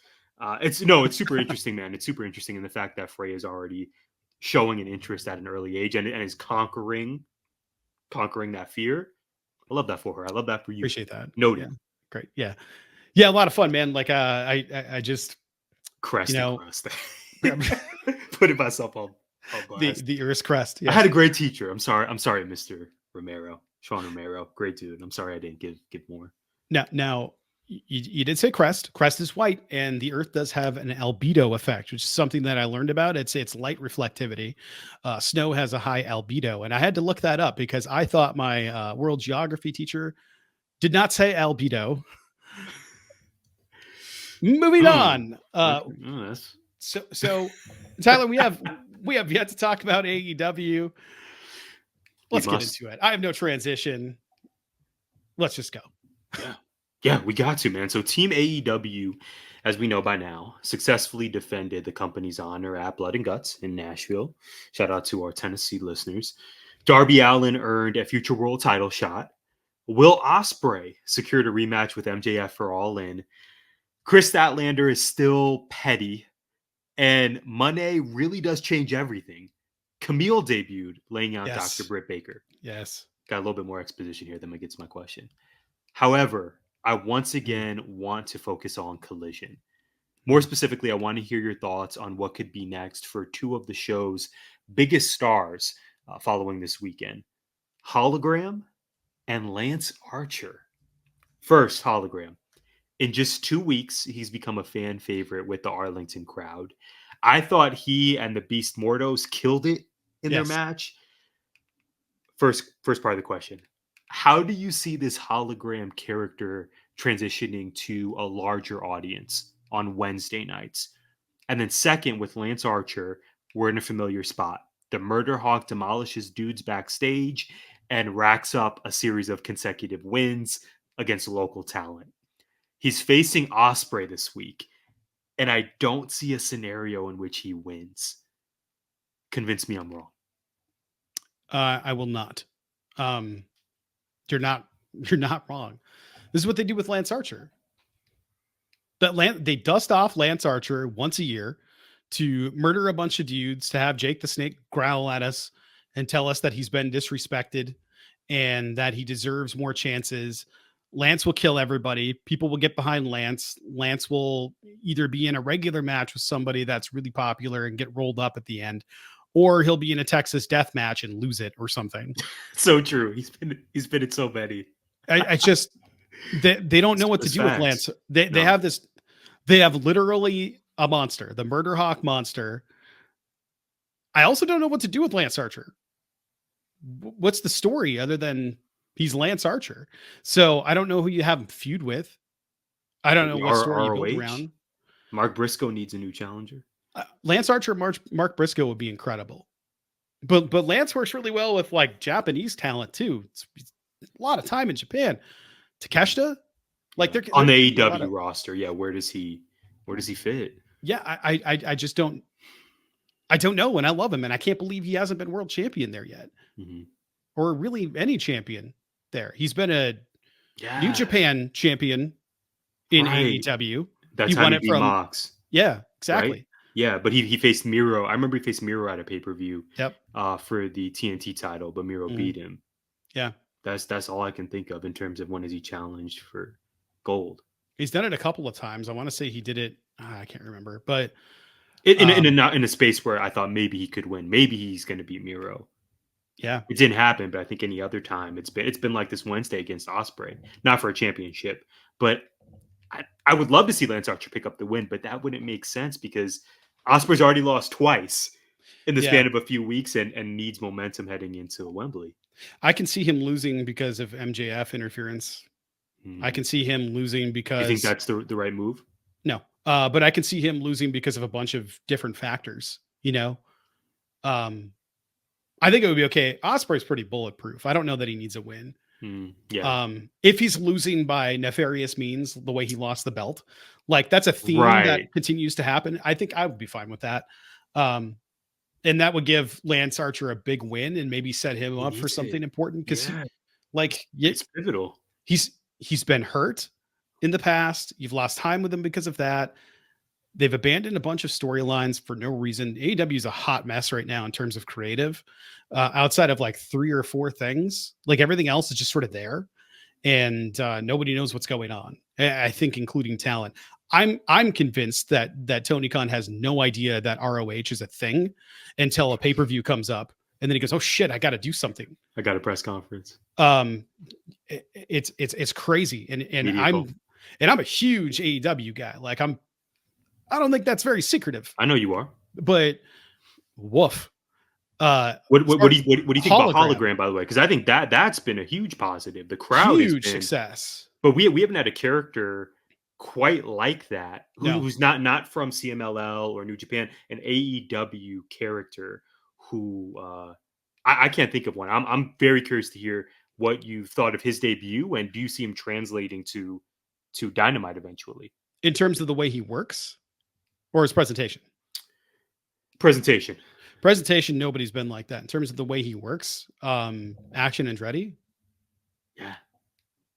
It's super interesting, man. It's super interesting in the fact that Freya is already showing an interest at an early age and is conquering that fear. I love that for her. I love that for you. Appreciate that. Noted. Yeah. Great. Yeah. Yeah. A lot of fun, man. Like, I just, crest, put it myself on the Earth's crest. Yes. I had a great teacher. I'm sorry, Mr. Romero, Sean Romero. Great dude. I'm sorry I didn't give more. Now, you did say crest. Crest is white, and the Earth does have an albedo effect, which is something that I learned about. It's light reflectivity. Snow has a high albedo, and I had to look that up because I thought my world geography teacher did not say albedo. Moving on. So Tyler, we have yet to talk about AEW. Let's get into it. I have no transition. Let's just go. Yeah, we got to, man. So Team AEW, as we know by now, successfully defended the company's honor at Blood and Guts in Nashville. Shout out to our Tennessee listeners. Darby Allin earned a future world title shot. Will Ospreay secured a rematch with MJF for All In. Chris Statlander is still petty. And Monday really does change everything. Camille debuted, laying out Dr. Britt Baker. Yes. Got a little bit more exposition here than I get to my question. However, I once again want to focus on Collision. More specifically, I want to hear your thoughts on what could be next for two of the show's biggest stars following this weekend. Hologram and Lance Archer. First, Hologram. In just 2 weeks, he's become a fan favorite with the Arlington crowd. I thought he and the Beast Mordos killed it in their match. First part of the question. How do you see this Hologram character transitioning to a larger audience on Wednesday nights? And then second, with Lance Archer, we're in a familiar spot. The Murder Hawk demolishes dudes backstage and racks up a series of consecutive wins against local talent. He's facing Ospreay this week, and I don't see a scenario in which he wins. Convince me I'm wrong. I will not. You're not wrong. This is what they do with Lance Archer. They dust off Lance Archer once a year to murder a bunch of dudes, to have Jake the Snake growl at us and tell us that he's been disrespected and that he deserves more chances. Lance will kill everybody. People will get behind Lance. Lance will either be in a regular match with somebody that's really popular and get rolled up at the end, or he'll be in a Texas death match and lose it or something. So true. He's been in so many. I just they don't know what to do with Lance. They have this. They have literally a monster, the Murder Hawk monster. I also don't know what to do with Lance Archer. What's the story other than he's Lance Archer? So I don't know who you have him feud with. I don't know what story you build around. Mark Briscoe needs a new challenger. Lance Archer, Mark Briscoe would be incredible. But Lance works really well with like Japanese talent too. It's a lot of time in Japan. Takeshita, like they're on the AEW roster. Yeah, where does he fit? Yeah, I just don't. I don't know, and I love him, and I can't believe he hasn't been world champion there yet, or really any champion there. He's been a New Japan champion in AEW. That's how he beat Mox. Yeah, exactly. Right? Yeah, but he faced Miro. I remember he faced Miro at a pay-per-view. Yep. For the TNT title, but Miro beat him. Yeah. That's all I can think of in terms of when has he challenged for gold. He's done it a couple of times. I want to say he did it. I can't remember, but in a space where I thought maybe he could win. Maybe he's going to beat Miro. Yeah, it didn't happen, but I think any other time it's been like this Wednesday against Ospreay, not for a championship, but I would love to see Lance Archer pick up the win, but that wouldn't make sense because Ospreay's already lost twice in the span of a few weeks and needs momentum heading into Wembley. I can see him losing because of MJF interference. I can see him losing because... You think that's the right move? No, but I can see him losing because of a bunch of different factors, you know? I think it would be okay. Ospreay's pretty bulletproof. I don't know that he needs a win. If he's losing by nefarious means, the way he lost the belt, like that's a theme that continues to happen. I think I would be fine with that. And that would give Lance Archer a big win and maybe set him up for something important because it's pivotal. He's been hurt in the past. You've lost time with him because of that. They've abandoned a bunch of storylines for no reason. AEW is a hot mess right now in terms of creative. Outside of like 3 or 4 things, like everything else is just sort of there, and nobody knows what's going on. I think, including talent. I'm convinced that Tony Khan has no idea that ROH is a thing until a pay-per-view comes up, and then he goes, "Oh shit, I got to do something. I got a press conference." It's crazy, and I'm a huge AEW guy. Like I don't think that's very secretive. I know you are, but woof. What do you think about Hologram, by the way? Because I think that's been a huge positive. The crowd huge success, but we haven't had a character quite like that who's not from CMLL or New Japan, an AEW character who I can't think of one. I'm very curious to hear what you thought of his debut, and do you see him translating to Dynamite eventually in terms of the way he works or his presentation? Presentation, nobody's been like that. In terms of the way he works, Action Andretti. Yeah.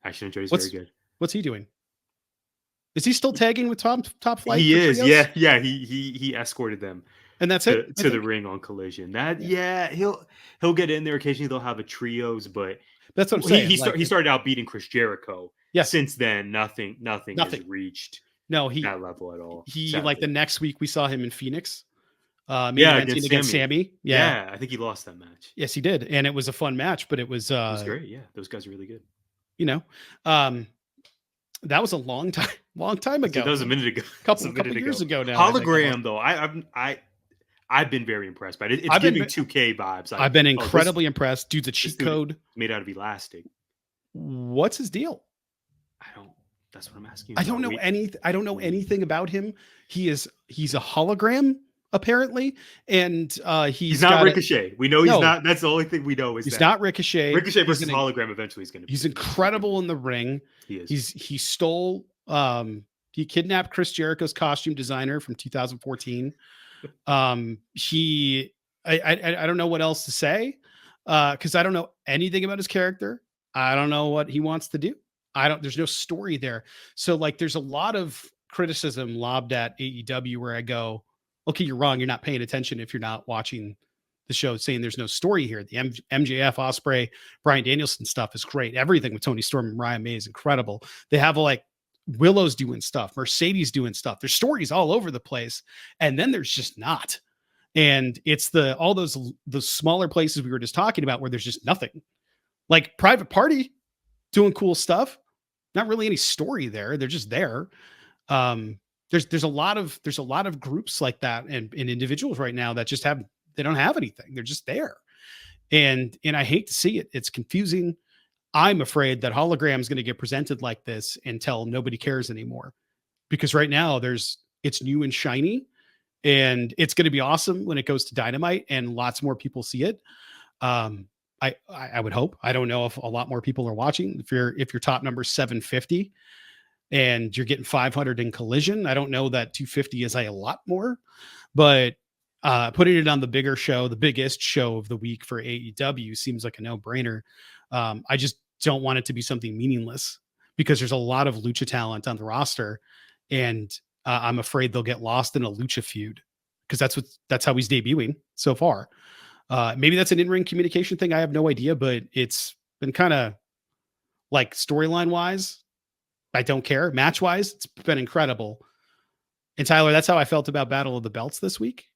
Action Andretti's very good. What's he doing? Is he still tagging with Top Flight? He is. Trios? Yeah. He escorted them. And that's it to the ring on Collision. He'll get in there occasionally. They'll have a trios, but that's what I'm saying. He started out beating Chris Jericho. Yeah. Since then, nothing has reached that level at all. Like the next week we saw him in Phoenix. Against Sammy. Yeah, I think he lost that match. Yes, he did, and it was a fun match. But it was great. Yeah, those guys are really good. You know, that was a long time ago. That was a minute ago. Couple years ago now. Hologram, though, I've been very impressed by it. It's giving 2K vibes. I've been incredibly impressed. Dude's a cheat code made out of elastic. What's his deal? That's what I'm asking. I don't know anything about him. He's a hologram, apparently, and he's not Ricochet. We know he's not. That's the only thing we know is he's not Ricochet. Ricochet versus Hologram eventually is going to be. He's incredible in the ring. He is. He stole. He kidnapped Chris Jericho's costume designer from 2014. I don't know what else to say because I don't know anything about his character. I don't know what he wants to do. There's no story there. So like there's a lot of criticism lobbed at AEW where I go, okay, you're wrong. You're not paying attention if you're not watching the show saying there's no story here. The MJF, Ospreay, Bryan Danielson stuff is great. Everything with Tony Storm and Ryan May is incredible. They have like Willow's doing stuff, Mercedes doing stuff. There's stories all over the place. And then there's just not. And it's all the smaller places we were just talking about where there's just nothing. Like Private Party doing cool stuff. Not really any story there. They're just there. There's a lot of groups like that and individuals right now that just they don't have anything. They're just there. And I hate to see it. It's confusing. I'm afraid that Hologram is going to get presented like this until nobody cares anymore. Because right now it's new and shiny, and it's going to be awesome when it goes to Dynamite and lots more people see it. I would hope. I don't know if a lot more people are watching. If your top number is 750 and you're getting 500 in Collision, I don't know that 250 is a lot more, but putting it on the bigger show, the biggest show of the week for AEW seems like a no-brainer. I just don't want it to be something meaningless because there's a lot of lucha talent on the roster, and I'm afraid they'll get lost in a lucha feud because that's how he's debuting so far. Maybe that's an in-ring communication thing. I have no idea, but it's been kind of like storyline wise. I don't care. Match wise, it's been incredible. And Tyler, that's how I felt about Battle of the Belts this week.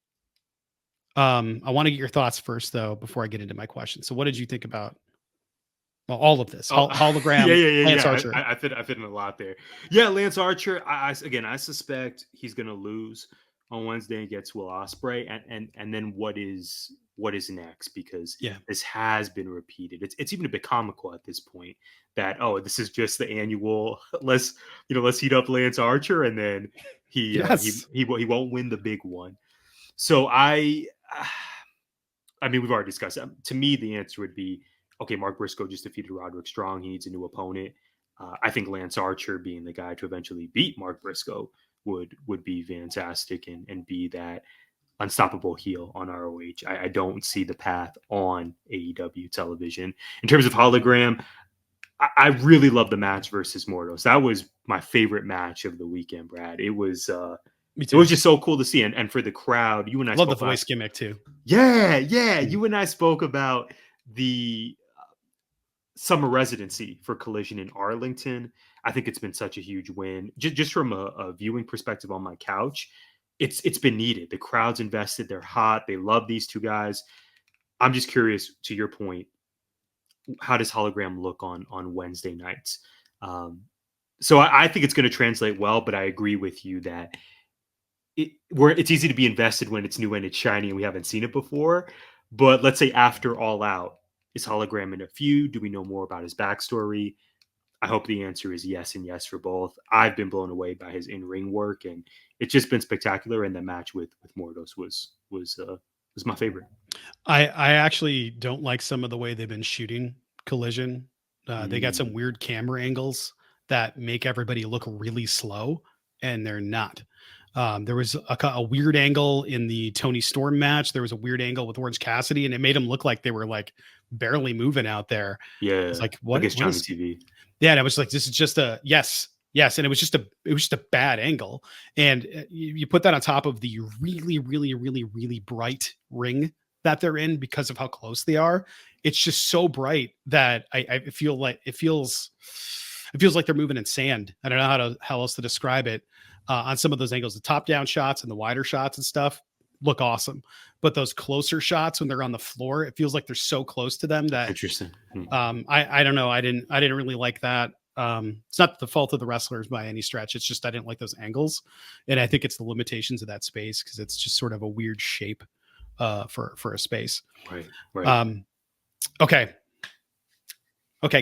I want to get your thoughts first, though, before I get into my question. So, what did you think about all of this? Hologram, Lance Archer. I fit in a lot there. Yeah, Lance Archer. I suspect he's going to lose on Wednesday against Will Ospreay, and then what is next? Because this has been repeated. It's even a bit comical at this point that this is just the annual. Let's heat up Lance Archer, and then he won't win the big one. So I mean, we've already discussed that. To me, the answer would be, okay, Mark Briscoe just defeated Roderick Strong. He needs a new opponent. I think Lance Archer being the guy to eventually beat Mark Briscoe would be fantastic and be that unstoppable heel on ROH. I don't see the path on AEW television. In terms of Hologram, I really love the match versus Mordos. That was my favorite match of the weekend, Brad. It was it was just so cool to see. And for the crowd, you and I love the voice gimmick too. Yeah. You and I spoke about the summer residency for Collision in Arlington. I think it's been such a huge win. Just from a viewing perspective on my couch, it's been needed. The crowd's invested. They're hot. They love these two guys. I'm just curious, to your point, how does Hologram look on Wednesday nights? So I think it's going to translate well, but I agree with you that it's easy to be invested when it's new and it's shiny and we haven't seen it before. But let's say after All Out, is Hologram in a feud? Do we know more about his backstory? I hope the answer is yes and yes for both. I've been blown away by his in-ring work, and it's just been spectacular. And the match with Mordos was my favorite. I actually don't like some of the way they've been shooting Collision. They got some weird camera angles that make everybody look really slow, and they're not. There was a weird angle in the Tony Storm match. There was a weird angle with Orange Cassidy, and it made them look like they were like barely moving out there. Yeah, it's like what is Johnny TV? Yeah, and I was like, this is just a yes, and it was just a bad angle. And you put that on top of the really, really, really, really bright ring that they're in because of how close they are. It's just so bright that I feel like it feels like they're moving in sand. I don't know how else to describe it. On some of those angles, the top down shots and the wider shots and stuff look awesome, but those closer shots when they're on the floor, it feels like they're so close to them that interesting. I don't know. I didn't really like that. It's not the fault of the wrestlers by any stretch. It's just, I didn't like those angles. And I think it's the limitations of that space, because it's just sort of a weird shape for a space. Right. Okay.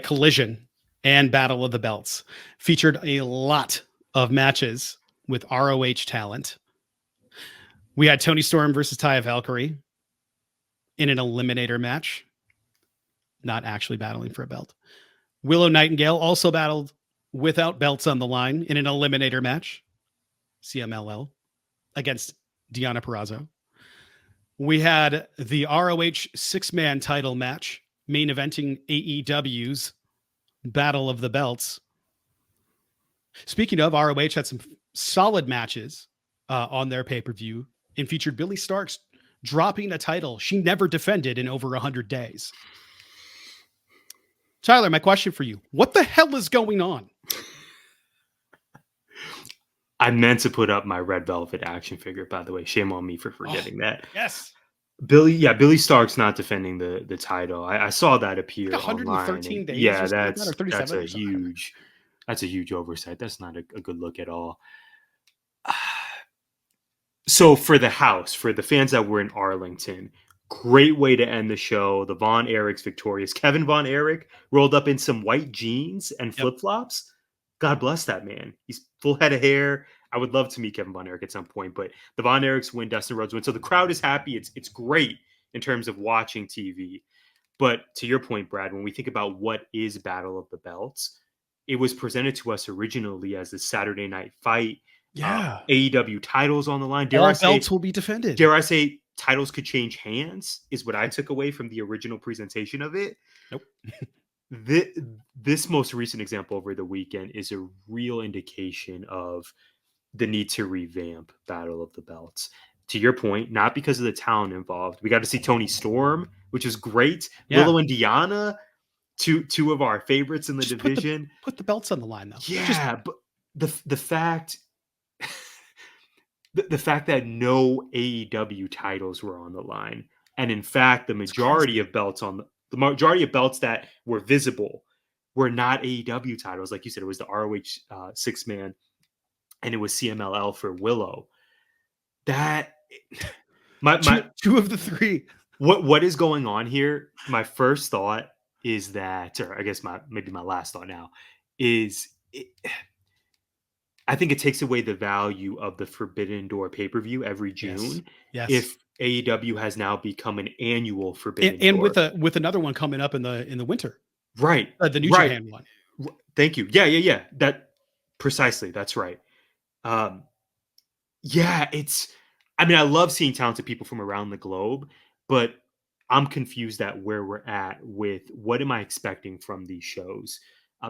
Collision and Battle of the Belts featured a lot of matches with ROH talent. We had Tony Storm versus Taya Valkyrie in an eliminator match, not actually battling for a belt. Willow Nightingale also battled without belts on the line in an eliminator match, CMLL, against Deonna Purrazzo. We had the ROH 6-man title match, main eventing AEW's Battle of the Belts. Speaking of, ROH had some solid matches on their pay-per-view and featured Billy Starks dropping a title she never defended in over 100 days. Tyler, my question for you, what the hell is going on? I meant to put up my Red Velvet action figure, by the way. Shame on me for forgetting that. Yes. Billy Stark's not defending the title. I saw that appear Like 113 online. days. Yeah, or that's like that, or 37 that's a huge oversight. That's not a good look at all. So for the house, for the fans that were in Arlington, great way to end the show. The Von Erich's victorious. Kevin Von Erich rolled up in some white jeans and flip-flops. God bless that man. He's full head of hair. I would love to meet Kevin Von Erich at some point, but the Von Erichs win, Dustin Rhodes win. So the crowd is happy. It's great in terms of watching TV. But to your point, Brad, when we think about what is Battle of the Belts, it was presented to us originally as a Saturday night fight. Yeah. AEW titles on the line. All belts will be defended. Dare I say titles could change hands is what I took away from the original presentation of it. Nope. This most recent example over the weekend is a real indication of the need to revamp Battle of the Belts. To your point, not because of the talent involved. We got to see Tony Storm, which is great. Yeah. Willow and Deanna, two of our favorites in the division. Put the belts on the line, though. Yeah, but the fact that no AEW titles were on the line, and in fact, the majority of belts that were visible were not AEW titles. Like you said, it was the ROH 6-man, and it was CMLL for Willow. That two of the three. What is going on here? My first thought is that, or I guess maybe my last thought now is, I think it takes away the value of the Forbidden Door pay-per-view every June. Yes. If AEW has now become an annual Forbidden Door. And with another one coming up in the winter. Right. The New Japan one. Thank you. Yeah. That precisely. That's right. I love seeing talented people from around the globe, but I'm confused at where we're at with what am I expecting from these shows.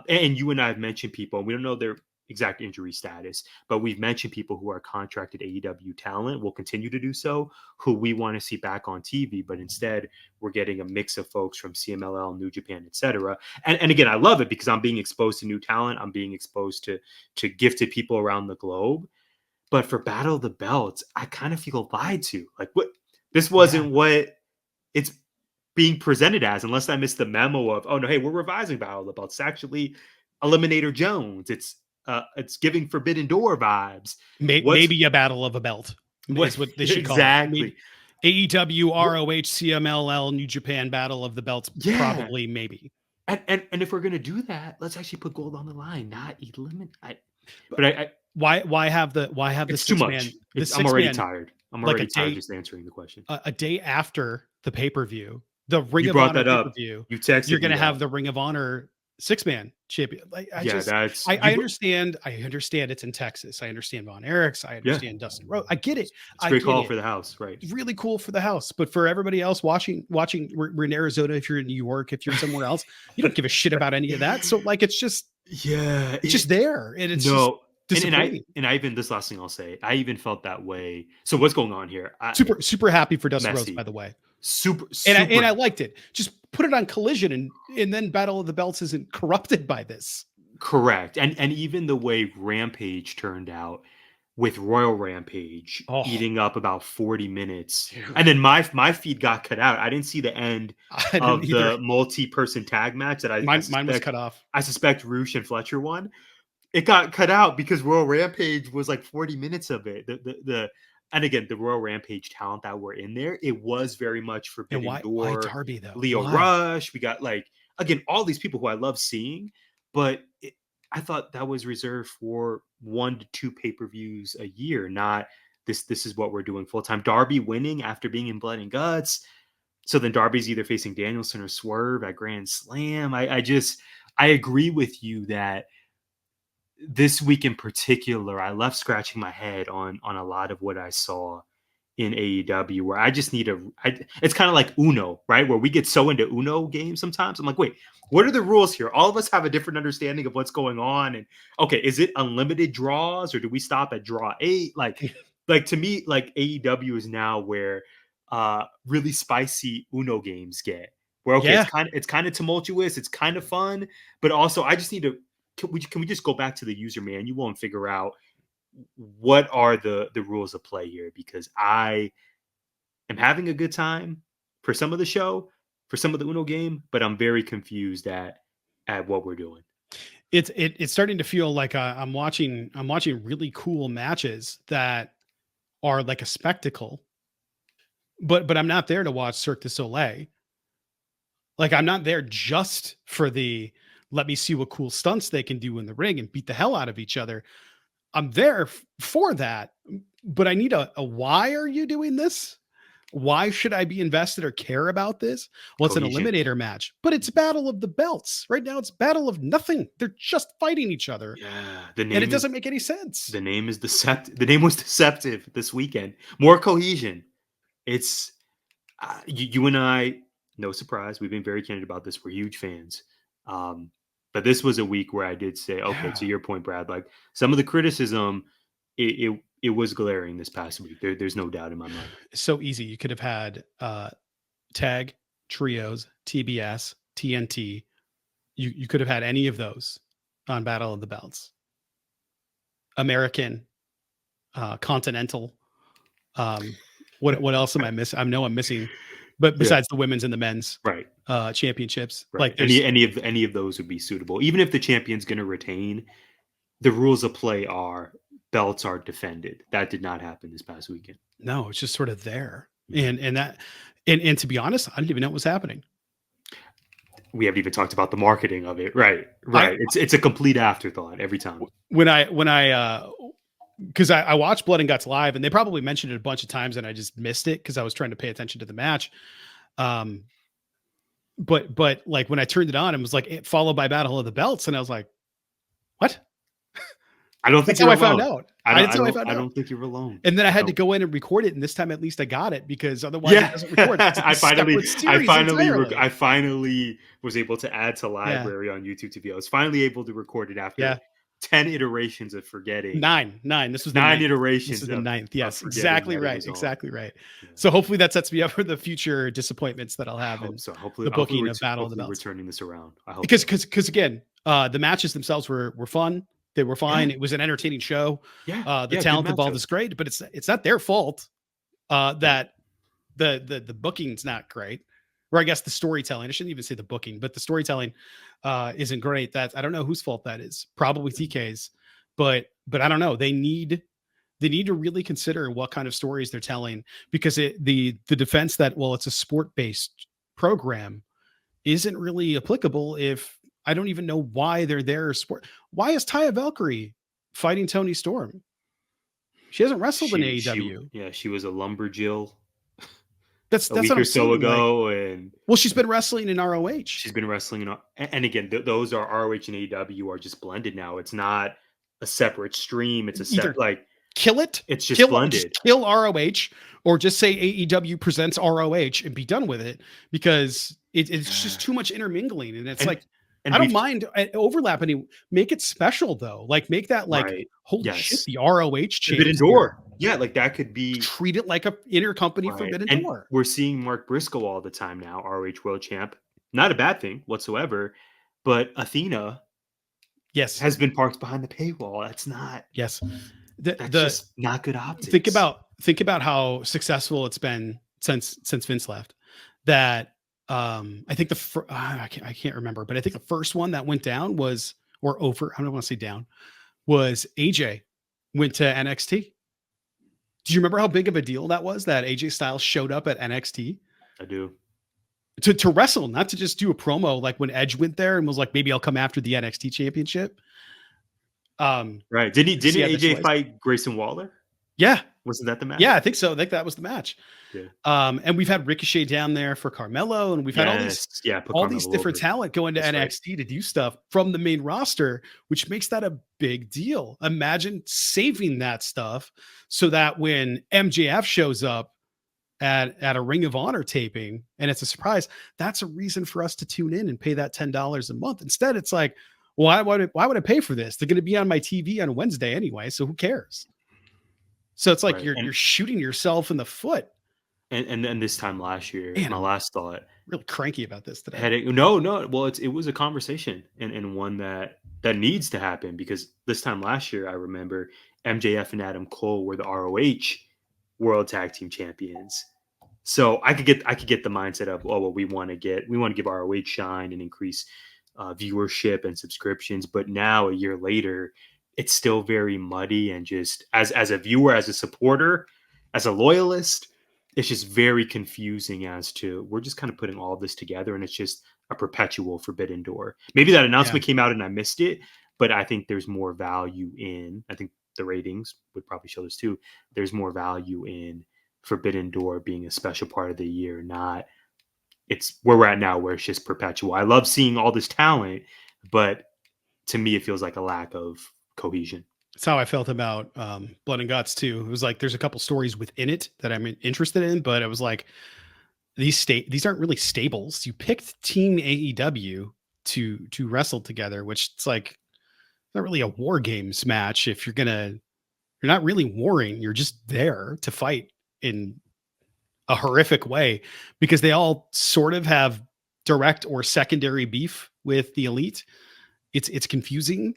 And you and I have mentioned people, and we don't know their exact injury status, but we've mentioned people who are contracted AEW talent, will continue to do so, who we want to see back on TV, but instead we're getting a mix of folks from CMLL, New Japan, etc. And again, I love it because I'm being exposed to new talent. I'm being exposed to gifted people around the globe. But for Battle of the Belts, I kind of feel lied to. Like, what? This wasn't what it's being presented as, unless I missed the memo of, oh no, hey, we're revising Battle of the Belts. It's actually Eliminator Jones. It's giving Forbidden Door vibes. Maybe a Battle of a Belt. Is what they should call it. Exactly. AEW, ROH, CMLL, New Japan Battle of the Belts. Yeah. Probably, maybe. And if we're gonna do that, let's actually put gold on the line, not eliminate. Why have the it's too much. I'm already tired. I'm already tired just answering the question. A day after the pay-per-view, the Ring of Honor that up. Pay-per-view, you're going to have the Ring of Honor 6-man champion. I understand. I understand it's in Texas. I understand Von Erichs. I understand Dustin Rhodes. I get it. It's a great call for the house, right? Really cool for the house. But for everybody else watching, we're in Arizona. If you're in New York, if you're somewhere else, you don't give a shit about any of that. So it's just it's just there, and it's just. And I even, this last thing I'll say, I even felt that way. So what's going on here? Super happy for Dustin Rhodes, by the way. Super. And I liked it. Just put it on Collision, and then Battle of the Belts isn't corrupted by this. Correct. And even the way Rampage turned out, with Royal Rampage eating up about 40 minutes. Dude. And then my feed got cut out. I didn't see the end of the multi-person tag match that mine was cut off. I suspect Roosh and Fletcher won. It got cut out because Royal Rampage was like 40 minutes of it. And again, the Royal Rampage talent that were in there, it was very much Forbidden Door. Why Darby though? Leo Rush. We got again, all these people who I love seeing, but I thought that was reserved for 1 to 2 pay-per-views a year, not this is what we're doing full time. Darby winning after being in Blood and Guts. So then Darby's either facing Danielson or Swerve at Grand Slam. I agree with you that this week in particular, I left scratching my head on a lot of what I saw in AEW, where I just need it's kind of like Uno, right? Where we get so into Uno games sometimes. I'm like, wait, what are the rules here? All of us have a different understanding of what's going on. And okay, is it unlimited draws or do we stop at draw 8? Like to me, AEW is now where really spicy Uno games get. Where it's kind of tumultuous, it's kind of fun, but also I just need to can we just go back to the user manual and figure out what are the rules of play here, because I am having a good time for some of the show, for some of the Uno game, but I'm very confused at what we're doing. It's starting to feel like I'm watching really cool matches that are like a spectacle, but I'm not there to watch Cirque du Soleil. Like, I'm not there just for the let me see what cool stunts they can do in the ring and beat the hell out of each other. I'm there for that, but I need a why are you doing this? Why should I be invested or care about this? Well, it's an eliminator match, but it's Battle of the Belts. Right now, it's Battle of Nothing. They're just fighting each other. Yeah, and it doesn't make any sense. The name is deceptive. The name was deceptive this weekend. More cohesion. It's you and I. No surprise. We've been very candid about this. We're huge fans. But this was a week where I did say, okay, to your point, Brad, like some of the criticism, it was glaring this past week. There's no doubt in my mind. It's so easy. You could have had tag, trios, TBS, TNT. You could have had any of those on Battle of the Belts. American, Continental. What else am I missing? I know I'm missing. But besides the women's and the men's championships, like any of those would be suitable. Even if the champion's going to retain, the rules of play are belts are defended. That did not happen this past weekend. No, it's just sort of there, and to be honest, I didn't even know what was happening. We haven't even talked about the marketing of it. Right. It's a complete afterthought every time. When I because I watched Blood and Guts live, and they probably mentioned it a bunch of times, and I just missed it because I was trying to pay attention to the match. But like when I turned it on, it was like followed by Battle of the Belts, and I was like, "What?" I don't think you're alone. I found out. I don't think you're alone. And then I had to go in and record it, and this time at least I got it, because otherwise it doesn't record. I finally was able to add to library on YouTube TV. I was finally able to record it after 10 iterations of forgetting. Nine. This was the 9 iterations. This is the 9th. Yes, exactly right. Exactly right. Yeah. So hopefully that sets me up for the future disappointments that I'll have. Hopefully the booking of Battle of the Belts. We're turning this around. I hope because again, the matches themselves were fun. They were fine. It was an entertaining show. The talent involved is great, but it's not their fault that the booking's not great. Or I guess the storytelling. I shouldn't even say the booking, but the storytelling isn't great. I don't know whose fault that is. Probably TK's, but I don't know. They need to really consider what kind of stories they're telling, because the defense that, well, it's a sport-based program isn't really applicable if I don't even know why they're there. Why is Taya Valkyrie fighting Toni Storm? She hasn't wrestled in AEW. She was a lumberjill. That's a week or so ago, and she's been wrestling in ROH. She's been wrestling and again, those are ROH and AEW are just blended now. It's not a separate stream. It's a kill it. It's just blended. Just kill ROH, or just say AEW presents ROH and be done with it, because it's just too much intermingling, and it's I don't mind overlapping. Make it special though. Like make that holy shit, the ROH Forbidden Door. Yeah, like that could be treat it like a intercompany Forbidden Door. We're seeing Mark Briscoe all the time now, ROH World Champ. Not a bad thing whatsoever. But Athena, has been parked behind the paywall. That's not. Yes, that's just not good optics. Think about how successful it's been since Vince left. That. I think I can't remember, but I think the first one that went down was I don't want to say down, was AJ went to NXT. Do you remember how big of a deal that was, that AJ Styles showed up at NXT? I do. To wrestle, not to just do a promo like when Edge went there and was like, maybe I'll come after the NXT championship. Right. Didn't AJ fight Grayson Waller? Yeah. Wasn't that the match? Yeah, I think so. I think that was the match. Yeah. And we've had Ricochet down there for Carmelo, and we've had all these different talent going to NXT to do stuff from the main roster, which makes that a big deal. Imagine saving that stuff so that when MJF shows up at a Ring of Honor taping and it's a surprise, that's a reason for us to tune in and pay that $10 a month. Instead, it's like, why would I pay for this? They're going to be on my TV on Wednesday anyway, so who cares? So it's like you're shooting yourself in the foot. And then this time last year, Man, my I'm last thought, really cranky about this today. headache. No, no. Well, it was a conversation and one that needs to happen because this time last year, I remember MJF and Adam Cole were the ROH World Tag Team Champions. So I could get the mindset of, oh well, we want to give ROH shine and increase viewership and subscriptions. But now a year later, it's still very muddy and just as a viewer, as a supporter, as a loyalist, it's just very confusing as to we're just kind of putting all of this together and it's just a perpetual forbidden door. Maybe that announcement came out and I missed it, but I think there's more value in, I think the ratings would probably show this too. There's more value in Forbidden Door being a special part of the year, not it's where we're at now where it's just perpetual. I love seeing all this talent, but to me, it feels like a lack of cohesion. That's how I felt about Blood and Guts too. It was like there's a couple stories within it that I'm interested in, but it was like these aren't really stables. You picked Team AEW to wrestle together, which it's like not really a war games match. If you're not really warring, you're just there to fight in a horrific way because they all sort of have direct or secondary beef with the Elite. It's confusing.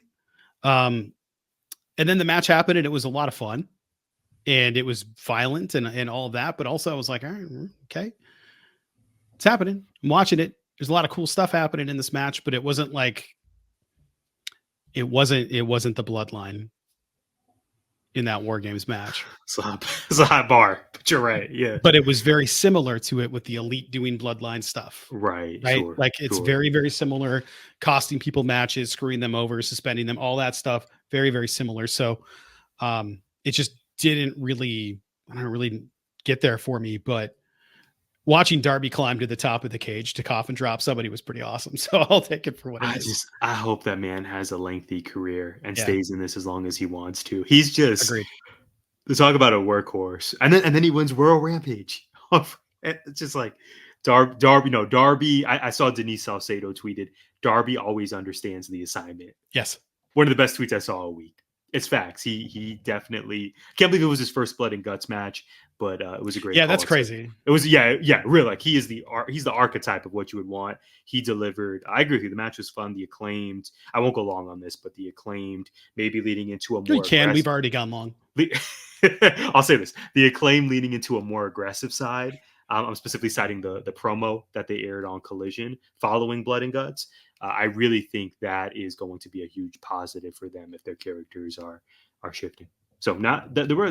And then the match happened and it was a lot of fun and it was violent and all of that. But also I was like, all right, okay, it's happening. I'm watching it. There's a lot of cool stuff happening in this match, but it wasn't the Bloodline in that War Games match. It's a high bar, but you're right. Yeah. But it was very similar to it with the Elite doing Bloodline stuff. Right. Sure, like it's very, very similar, costing people matches, screwing them over, suspending them, all that stuff. Very, very similar. So it just didn't really get there for me. But watching Darby climb to the top of the cage to coffin drop somebody was pretty awesome. So I'll take it for what it is. I hope that man has a lengthy career and stays in this as long as he wants to. He's just to talk about a workhorse. And then he wins Royal Rampage. It's just like Darby. I saw Denise Salcedo tweeted, Darby always understands the assignment. Yes. One of the best tweets I saw all week. It's facts. He definitely can't believe it was his first Blood and Guts match, but it was a great. Yeah, that's crazy. It was really like he's the archetype of what you would want. He delivered. I agree with you. The match was fun. The Acclaimed. I won't go long on this, but the Acclaimed maybe leading into a more. We've already gone long. I'll say this: the Acclaim leaning into a more aggressive side. I'm specifically citing the promo that they aired on Collision following Blood and Guts. I really think that is going to be a huge positive for them if their characters are shifting. So not there were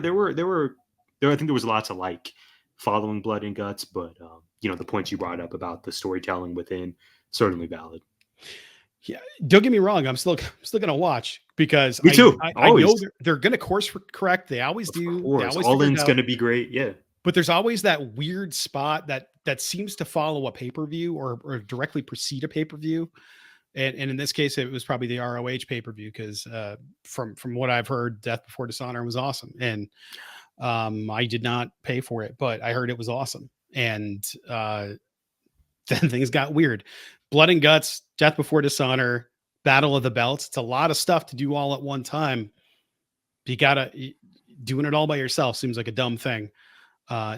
I think there was a lot to like following Blood and Guts, but the points you brought up about the storytelling within certainly valid. Yeah, don't get me wrong. I'm still gonna watch because me too. I know they're gonna course correct. They always do. All in's gonna be great. Yeah. But there's always that weird spot that seems to follow a pay-per-view or directly precede a pay-per-view. And in this case, it was probably the ROH pay-per-view because from what I've heard, Death Before Dishonor was awesome. And I did not pay for it, but I heard it was awesome. And then things got weird. Blood and Guts, Death Before Dishonor, Battle of the Belts. It's a lot of stuff to do all at one time. Doing it all by yourself seems like a dumb thing.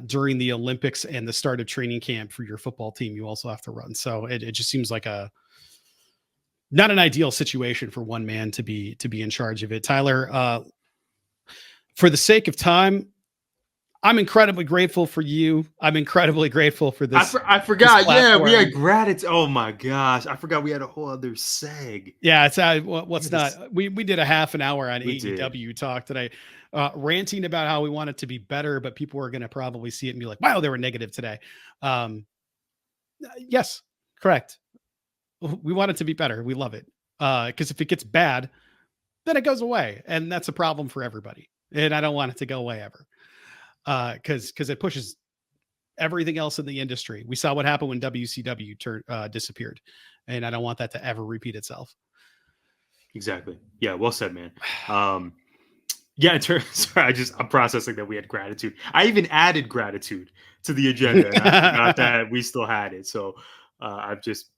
During the Olympics and the start of training camp for your football team, you also have to run. So it just seems like not an ideal situation for one man to be in charge of it. Tyler, for the sake of time, I'm incredibly grateful for you. I'm incredibly grateful for this. I forgot. Yeah, we had gratitude. Oh my gosh. I forgot we had a whole other seg. Yeah. It's we did a half an hour on AEW talk today, ranting about how we want it to be better, but people are going to probably see it and be like, wow, they were negative today. Yes, correct. We want it to be better. We love it. Because if it gets bad, then it goes away. And that's a problem for everybody. And I don't want it to go away ever. Because it pushes everything else in the industry. We saw what happened when WCW disappeared. And I don't want that to ever repeat itself. Exactly. Yeah, well said, man. Yeah, sorry, I'm processing that we had gratitude. I even added gratitude to the agenda. And I forgot that we still had it. So I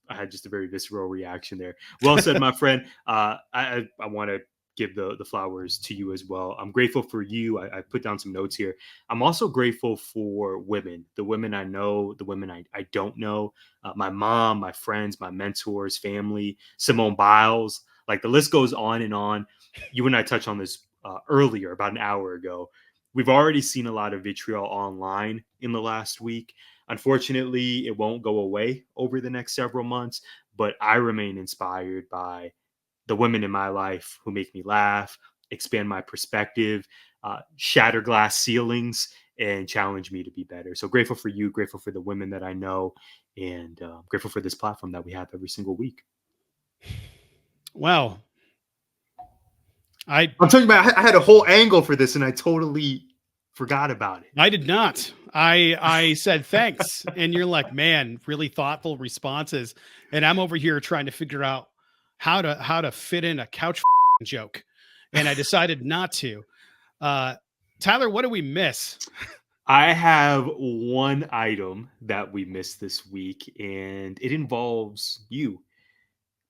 had just a very visceral reaction there. Well said, my friend. I want to give the flowers to you as well. I'm grateful for you. I put down some notes here. I'm also grateful for women, the women I know, the women I don't know, my mom, my friends, my mentors, family, Simone Biles, like the list goes on and on. You and I touched on this earlier, about an hour ago. We've already seen a lot of vitriol online in the last week. Unfortunately, it won't go away over the next several months, but I remain inspired by the women in my life who make me laugh, expand my perspective, shatter glass ceilings, and challenge me to be better. So grateful for you, grateful for the women that I know, and grateful for this platform that we have every single week. Wow. I'm talking about, I had a whole angle for this and I totally forgot about it. I did not. I said thanks. And you're like, man, really thoughtful responses. And I'm over here trying to figure out how to fit in a couch joke. And I decided not to. Tyler, what do we miss? I have one item that we missed this week, and it involves you.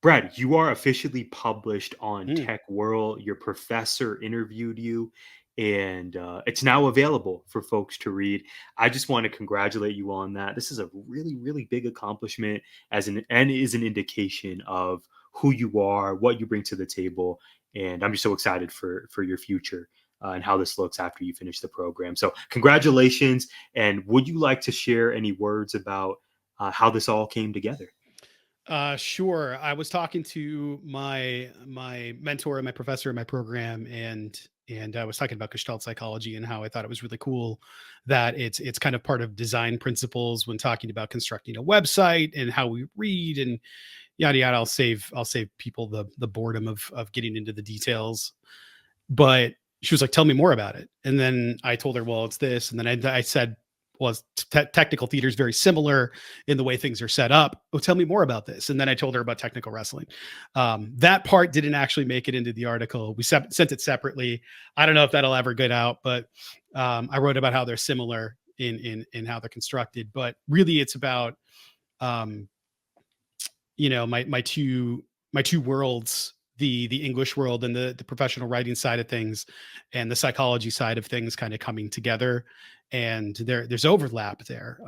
Brad, you are officially published on Tech World. Your professor interviewed you, and it's now available for folks to read. I just want to congratulate you on that. This is a really, really big accomplishment and is an indication of who you are, what you bring to the table. And I'm just so excited for your future and how this looks after you finish the program. So congratulations. And would you like to share any words about how this all came together? Sure. I was talking to my mentor and my professor in my program, and I was talking about Gestalt psychology and how I thought it was really cool that it's kind of part of design principles when talking about constructing a website and how we read and yada yada. I'll save people the boredom of getting into the details. But she was like, "Tell me more about it." And then I told her, "Well, it's this." And then I said, "Well, technical theater is very similar in the way things are set up. Oh, tell me more about this." And then I told her about technical wrestling. That part didn't actually make it into the article. We sent it separately. I don't know if that'll ever get out, but I wrote about how they're similar in how they're constructed. But really, it's about my two worlds. The English world and the professional writing side of things and the psychology side of things kind of coming together. And there's overlap there.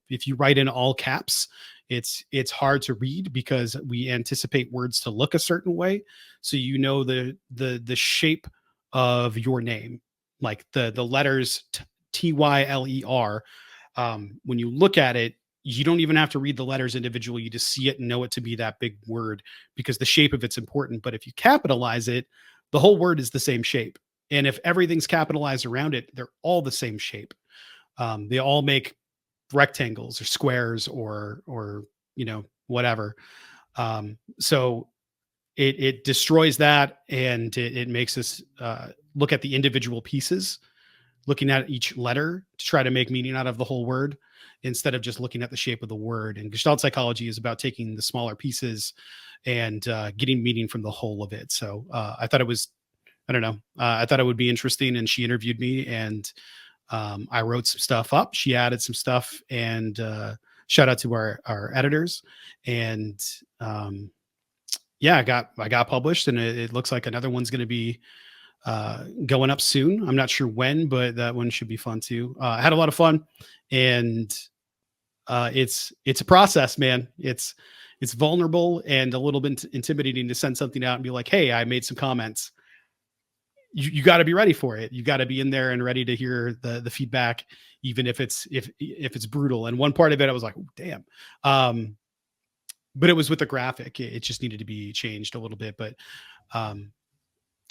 If you write in all caps, it's hard to read because we anticipate words to look a certain way. So the shape of your name, like the letters TYLER. When you look at it, you don't even have to read the letters individually. You just see it and know it to be that big word because the shape of it's important. But if you capitalize it, the whole word is the same shape. And if everything's capitalized around it, they're all the same shape. They all make rectangles or squares or whatever. So it destroys that, and it makes us look at the individual pieces, looking at each letter to try to make meaning out of the whole word instead of just looking at the shape of the word. And Gestalt psychology is about taking the smaller pieces and getting meaning from the whole of it. So I thought it was, I thought it would be interesting. And she interviewed me, and I wrote some stuff up. She added some stuff, and shout out to our editors. And I got published, and it looks like another one's going to be going up soon. I'm not sure when, but that one should be fun too. I had a lot of fun, and it's a process, man. It's vulnerable and a little bit intimidating to send something out and be like, "Hey, I made some comments." You got to be ready for it. You got to be in there and ready to hear the feedback, even if it's brutal. And one part of it, I was like, damn. But it was with the graphic. It just needed to be changed a little bit, but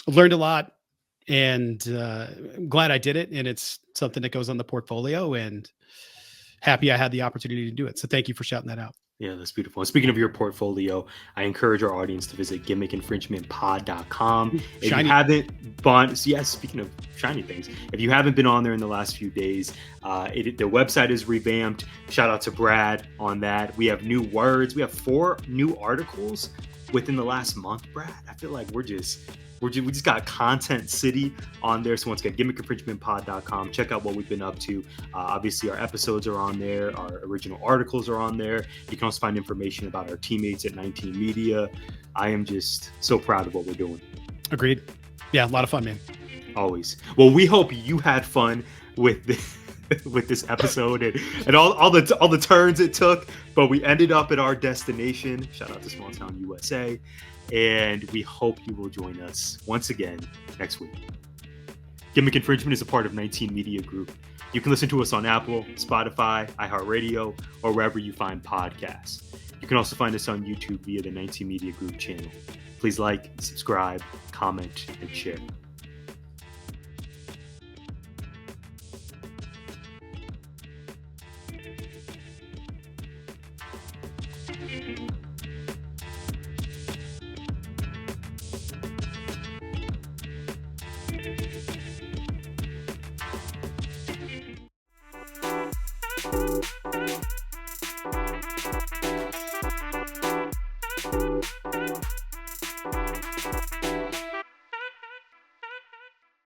learned a lot, and I'm glad I did it. And it's something that goes on the portfolio, and happy I had the opportunity to do it. So thank you for shouting that out. Yeah, that's beautiful. And speaking of your portfolio, I encourage our audience to visit gimmickinfringementpod.com. If you haven't speaking of shiny things, if you haven't been on there in the last few days, the website is revamped. Shout out to Brad on that. We have new words. We have 4 new articles within the last month, Brad. I feel like we just got Content City on there. So once again, gimmickinfringementpod.com. Check out what we've been up to. Obviously, our episodes are on there. Our original articles are on there. You can also find information about our teammates at 19 Media. I am just so proud of what we're doing. Agreed. Yeah, a lot of fun, man. Always. Well, we hope you had fun with this episode and all the turns it took, but we ended up at our destination. Shout out to Small Town USA, and we hope you will join us once again next week. Gimmick Infringement is a part of 19 Media Group. You can listen to us on Apple, Spotify, iHeartRadio, or wherever you find podcasts. You can also find us on YouTube via the 19 Media Group channel. Please like, subscribe, comment, and share.